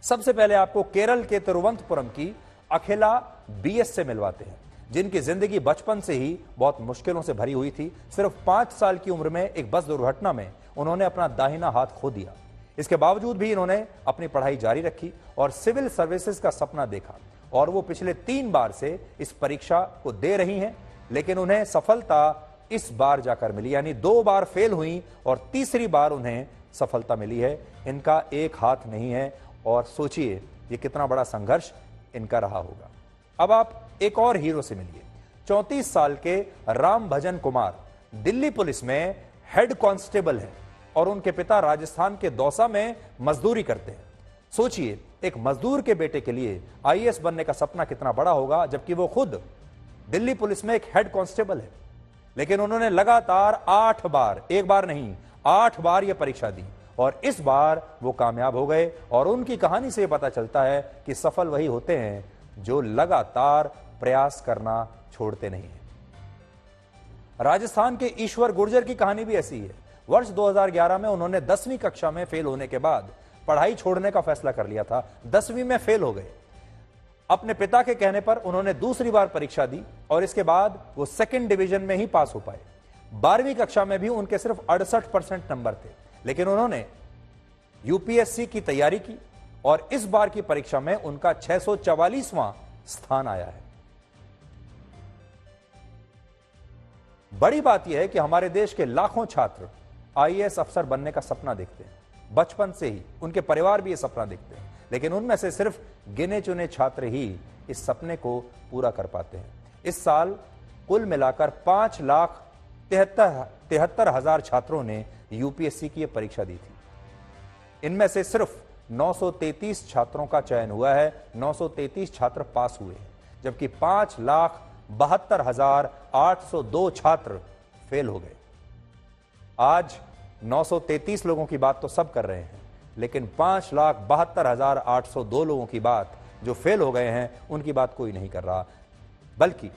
सबसे पहले आपको केरल के तिरुवनंतपुरम की अखिला बीएस से मिलवाते हैं जिनकी जिंदगी बचपन से ही बहुत मुश्किलों से भरी हुई थी। सिर्फ 5 साल की उम्र में एक बस दुर्घटना में उन्होंने अपना दाहिना हाथ खो दिया। इसके बावजूद भी इन्होंने अपनी पढ़ाई जारी रखी और सिविल सर्विसेज का सपना देखा और वो पिछले 3 बार से इस परीक्षा को दे रही हैं। लेकिन उन्हें सफलता इस बार जाकर मिली, यानी 2 बार फेल हुई और तीसरी बार उन्हें सफलता मिली है। इनका एक हाथ नहीं है और सोचिए ये कितना बड़ा संघर्ष इनका रहा होगा। अब आप एक और हीरो से मिलिए। 34 साल के राम भजन कुमार दिल्ली पुलिस में हेड कांस्टेबल हैं और उनके पिता राजस्थान के दौसा में मजदूरी करते हैं। सोचिए एक मजदूर के बेटे के लिए आईएएस बनने का सपना कितना बड़ा होगा, जबकि वो खुद दिल्ली पुलिस में एक हेड कांस्टेबल है। लेकिन उन्होंने लगातार 8 बार, एक बार नहीं 8 बार यह परीक्षा दी और इस बार वो कामयाब हो गए। और उनकी कहानी से पता चलता है कि सफल वही होते हैं जो लगातार प्रयास करना छोड़ते नहीं हैं। राजस्थान के ईश्वर गुर्जर की कहानी भी ऐसी है। वर्ष 2011 में उन्होंने 10वीं कक्षा में फेल होने के बाद पढ़ाई छोड़ने का फैसला कर लिया था। 10वीं में फेल हो गए। अपने पिता के कहने पर उन्होंने दूसरी बार परीक्षा दी और इसके बाद वो 2nd डिवीजन में ही पास हो पाए। 12वीं कक्षा में भी उनके सिर्फ 68% नंबर थे। लेकिन उन्होंने यूपीएससी की तैयारी की और इस बार की परीक्षा में उनका 644वां स्थान आया है। बड़ी बात यह है कि हमारे देश के लाखों छात्र आईएएस अफसर बनने का सपना देखते हैं। बचपन से ही उनके परिवार भी यह सपना देखते हैं, लेकिन उनमें से सिर्फ गिने चुने छात्र ही इस सपने को पूरा कर पाते हैं। इस साल कुल मिलाकर 5,73,000 73,000 छात्रों ने यूपीएससी की यह परीक्षा दी थी। इनमें से सिर्फ 933 छात्रों का चयन हुआ है, 933 छात्र पास हुए हैं, जबकि 5,72,802 छात्र फेल हो गए। आज 933 लोगों की बात तो सब कर रहे हैं, लेकिन 5,72,802 लोगों की बात जो फेल हो गए हैं उनकी बात कोई नहीं कर रहा। बल्कि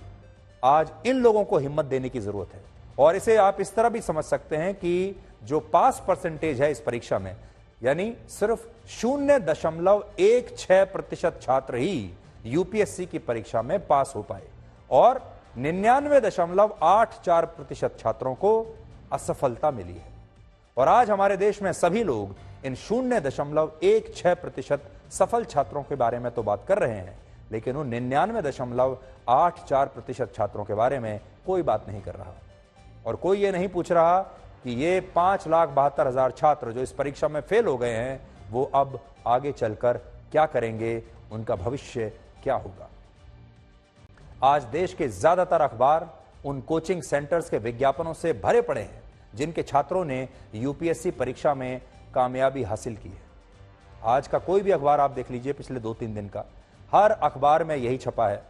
आज इन लोगों को हिम्मत देने की जरूरत है। और इसे आप इस तरह भी समझ सकते हैं कि जो पास परसेंटेज है इस परीक्षा में, यानी सिर्फ 0.16% छात्र ही यूपीएससी की परीक्षा में पास हो पाए और 99.84% छात्रों को असफलता मिली है। और आज हमारे देश में सभी लोग इन 0.16% सफल छात्रों के बारे में तो बात कर रहे हैं, लेकिन उन 99.84% छात्रों के बारे में कोई बात नहीं कर रहा। और कोई ये नहीं पूछ रहा कि ये 5,72,000 छात्र जो इस परीक्षा में फेल हो गए हैं वो अब आगे चलकर क्या करेंगे, उनका भविष्य क्या होगा। आज देश के ज्यादातर अखबार उन कोचिंग सेंटर्स के विज्ञापनों से भरे पड़े हैं जिनके छात्रों ने यूपीएससी परीक्षा में कामयाबी हासिल की है। आज का कोई भी अखबार आप देख लीजिए, पिछले 2-3 दिन का, हर अखबार में यही छपा है।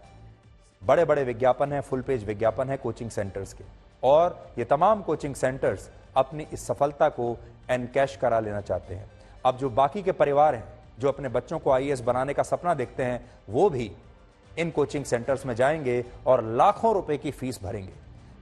बड़े बड़े विज्ञापन है, फुल पेज विज्ञापन है कोचिंग सेंटर्स के, और ये तमाम कोचिंग सेंटर्स अपनी इस सफलता को एनकैश करा लेना चाहते हैं। अब जो बाकी के परिवार हैं जो अपने बच्चों को आईएएस बनाने का सपना देखते हैं, वो भी इन कोचिंग सेंटर्स में जाएंगे और लाखों रुपए की फीस भरेंगे।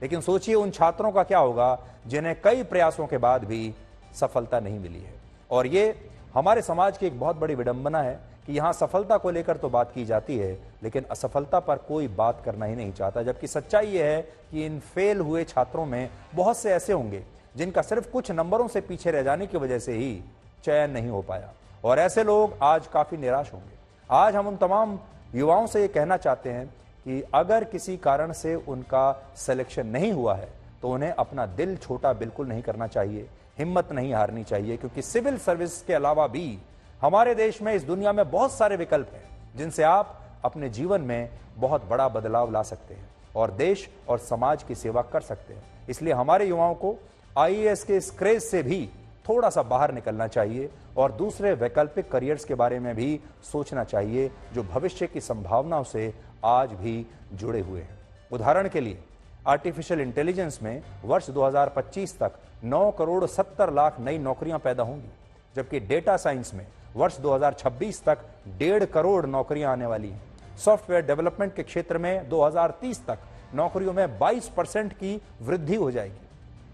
लेकिन सोचिए उन छात्रों का क्या होगा जिन्हें कई प्रयासों के बाद भी सफलता नहीं मिली है। और ये हमारे समाज की एक बहुत बड़ी विडंबना है कि यहां सफलता को लेकर तो बात की जाती है, लेकिन असफलता पर कोई बात करना ही नहीं चाहता। जबकि सच्चाई यह है कि इन फेल हुए छात्रों में बहुत से ऐसे होंगे जिनका सिर्फ कुछ नंबरों से पीछे रह जाने की वजह से ही चयन नहीं हो पाया, और ऐसे लोग आज काफी निराश होंगे। आज हम उन तमाम युवाओं से ये कहना चाहते हैं कि अगर किसी कारण से उनका सिलेक्शन नहीं हुआ है तो उन्हें अपना दिल छोटा बिल्कुल नहीं करना चाहिए, हिम्मत नहीं हारनी चाहिए, क्योंकि सिविल सर्विस के अलावा भी हमारे देश में, इस दुनिया में बहुत सारे विकल्प हैं जिनसे आप अपने जीवन में बहुत बड़ा बदलाव ला सकते हैं और देश और समाज की सेवा कर सकते हैं। इसलिए हमारे युवाओं को आईएएस के इस क्रेज से भी थोड़ा सा बाहर निकलना चाहिए और दूसरे वैकल्पिक करियर्स के बारे में भी सोचना चाहिए जो भविष्य की संभावनाओं से आज भी जुड़े हुए हैं। उदाहरण के लिए आर्टिफिशियल इंटेलिजेंस में वर्ष 2025 तक 9,70,00,000 नई नौकरियां पैदा होंगी, जबकि डेटा साइंस में वर्ष 2026 तक 1.5 करोड़ नौकरियां आने वाली हैं। सॉफ्टवेयर डेवलपमेंट के क्षेत्र में 2030 तक नौकरियों में 22% की वृद्धि हो जाएगी।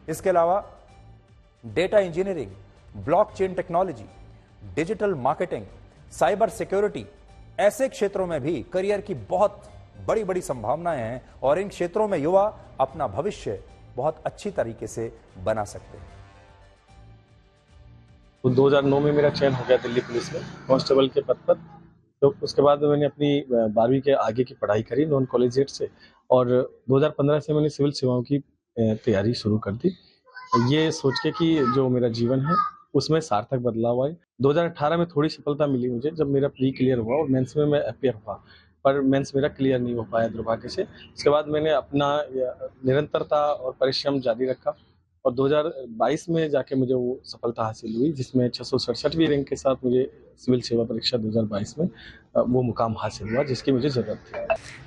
इसके अलावा data engineering, blockchain technology, digital marketing, cyber security, ऐसे क्षेत्रों में भी करियर की बहुत बड़ी बड़ी संभावनाएं हैं और इन क्षेत्रों में युवा अपना भविष्य बहुत अच्छी तरीके से बना सकते हैं। तो 2009 में मेरा चयन हो गया दिल्ली पुलिस में कांस्टेबल के पद पर। तो उसके बाद मैंने अपनी 12वीं के आगे की पढ़ाई करी नॉन कॉलेजिएट से, और 2015 से मैंने सिविल सेवाओं की तैयारी शुरू कर दी, ये सोच के कि जो मेरा जीवन है उसमें सार्थक बदलाव आए। 2018 में थोड़ी सफलता मिली मुझे जब मेरा प्री क्लियर हुआ और मेंस में मैं अपियर हुआ, पर मेंस मेरा क्लियर नहीं हो पाया दुर्भाग्य से। उसके बाद मैंने अपना निरंतरता और परिश्रम जारी रखा और 2022 में जाके मुझे वो सफलता हासिल हुई, जिसमें 667वीं रैंक के साथ मुझे सिविल सेवा परीक्षा 2022 में वो मुकाम हासिल हुआ जिसकी मुझे जरूरत थी।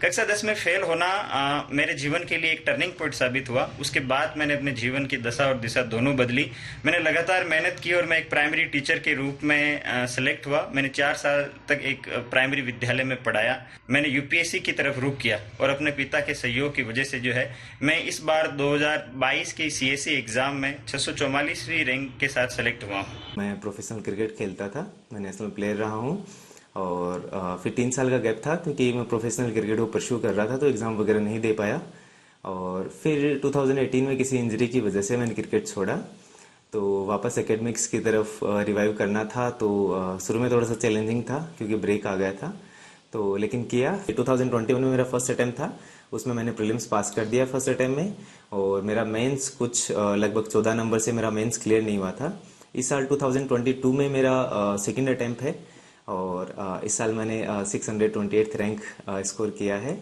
कक्षा 10 में फेल होना मेरे जीवन के लिए एक टर्निंग पॉइंट साबित हुआ। उसके बाद मैंने अपने जीवन की दशा और दिशा दोनों बदली। मैंने लगातार मेहनत की और मैं एक प्राइमरी टीचर के रूप में सेलेक्ट हुआ। मैंने 4 साल तक एक प्राइमरी विद्यालय में पढ़ाया। मैंने यूपीएससी की तरफ रुख किया और अपने पिता के सहयोग की वजह से जो है मैं इस बार 2022 के सीएसई एग्जाम में 644वीं रैंक के साथ सेलेक्ट हुआ हूँ। मैं प्रोफेशनल क्रिकेट खेलता था, मैं नेशनल प्लेयर रहा हूँ और फिर 3 साल का गैप था क्योंकि मैं प्रोफेशनल क्रिकेट को परस्यू कर रहा था तो एग्ज़ाम वगैरह नहीं दे पाया। और फिर 2018 में किसी इंजरी की वजह से मैंने क्रिकेट छोड़ा, तो वापस एकेडमिक्स की तरफ रिवाइव करना था। तो शुरू में थोड़ा सा चैलेंजिंग था क्योंकि ब्रेक आ गया था, तो लेकिन किया। 2021 में मेरा फर्स्ट अटैम्प्ट था, उसमें मैंने प्रीलिम्स पास कर दिया फर्स्ट अटैम्प्ट में, और मेरा मेंस कुछ लगभग 14 नंबर से मेरा मेंस क्लियर नहीं हुआ था। इस साल 2022 में मेरा सेकंड अटैम्प्ट है और इस साल मैंने 628th रैंक स्कोर किया है।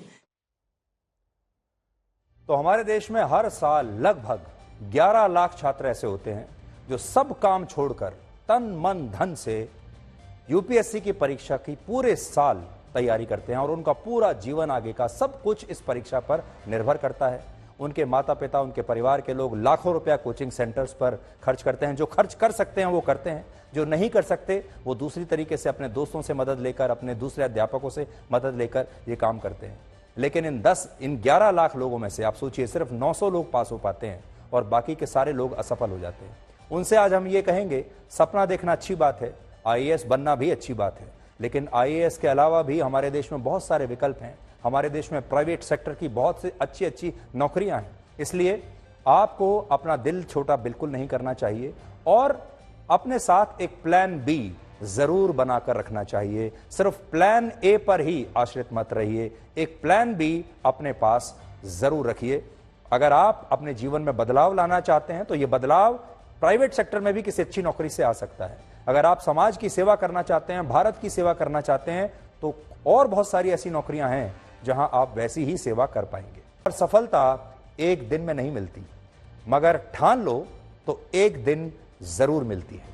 तो हमारे देश में हर साल लगभग 11 लाख छात्र ऐसे होते हैं जो सब काम छोड़कर तन मन धन से यूपीएससी की परीक्षा की पूरे साल तैयारी करते हैं और उनका पूरा जीवन आगे का सब कुछ इस परीक्षा पर निर्भर करता है। उनके माता पिता, उनके परिवार के लोग लाखों रुपया कोचिंग सेंटर्स पर खर्च करते हैं। जो खर्च कर सकते हैं वो करते हैं, जो नहीं कर सकते वो दूसरी तरीके से अपने दोस्तों से मदद लेकर, अपने दूसरे अध्यापकों से मदद लेकर ये काम करते हैं। लेकिन इन 11 लाख लोगों में से आप सोचिए सिर्फ 900 लोग पास हो पाते हैं और बाकी के सारे लोग असफल हो जाते हैं। उनसे आज हम ये कहेंगे, सपना देखना अच्छी बात है, आईएएस बनना भी अच्छी बात है, लेकिन आईएएस के अलावा भी हमारे देश में बहुत सारे विकल्प हैं। हमारे देश में प्राइवेट सेक्टर की बहुत सी अच्छी अच्छी नौकरियां हैं। इसलिए आपको अपना दिल छोटा बिल्कुल नहीं करना चाहिए और अपने साथ एक प्लान बी जरूर बनाकर रखना चाहिए। सिर्फ प्लान ए पर ही आश्रित मत रहिए, एक प्लान बी अपने पास जरूर रखिए। अगर आप अपने जीवन में बदलाव लाना चाहते हैं तो यह बदलाव प्राइवेट सेक्टर में भी किसी अच्छी नौकरी से आ सकता है। अगर आप समाज की सेवा करना चाहते हैं, भारत की सेवा करना चाहते हैं, तो और बहुत सारी ऐसी नौकरियां हैं जहां आप वैसी ही सेवा कर पाएंगे। और सफलता एक दिन में नहीं मिलती, मगर ठान लो तो एक दिन जरूर मिलती है।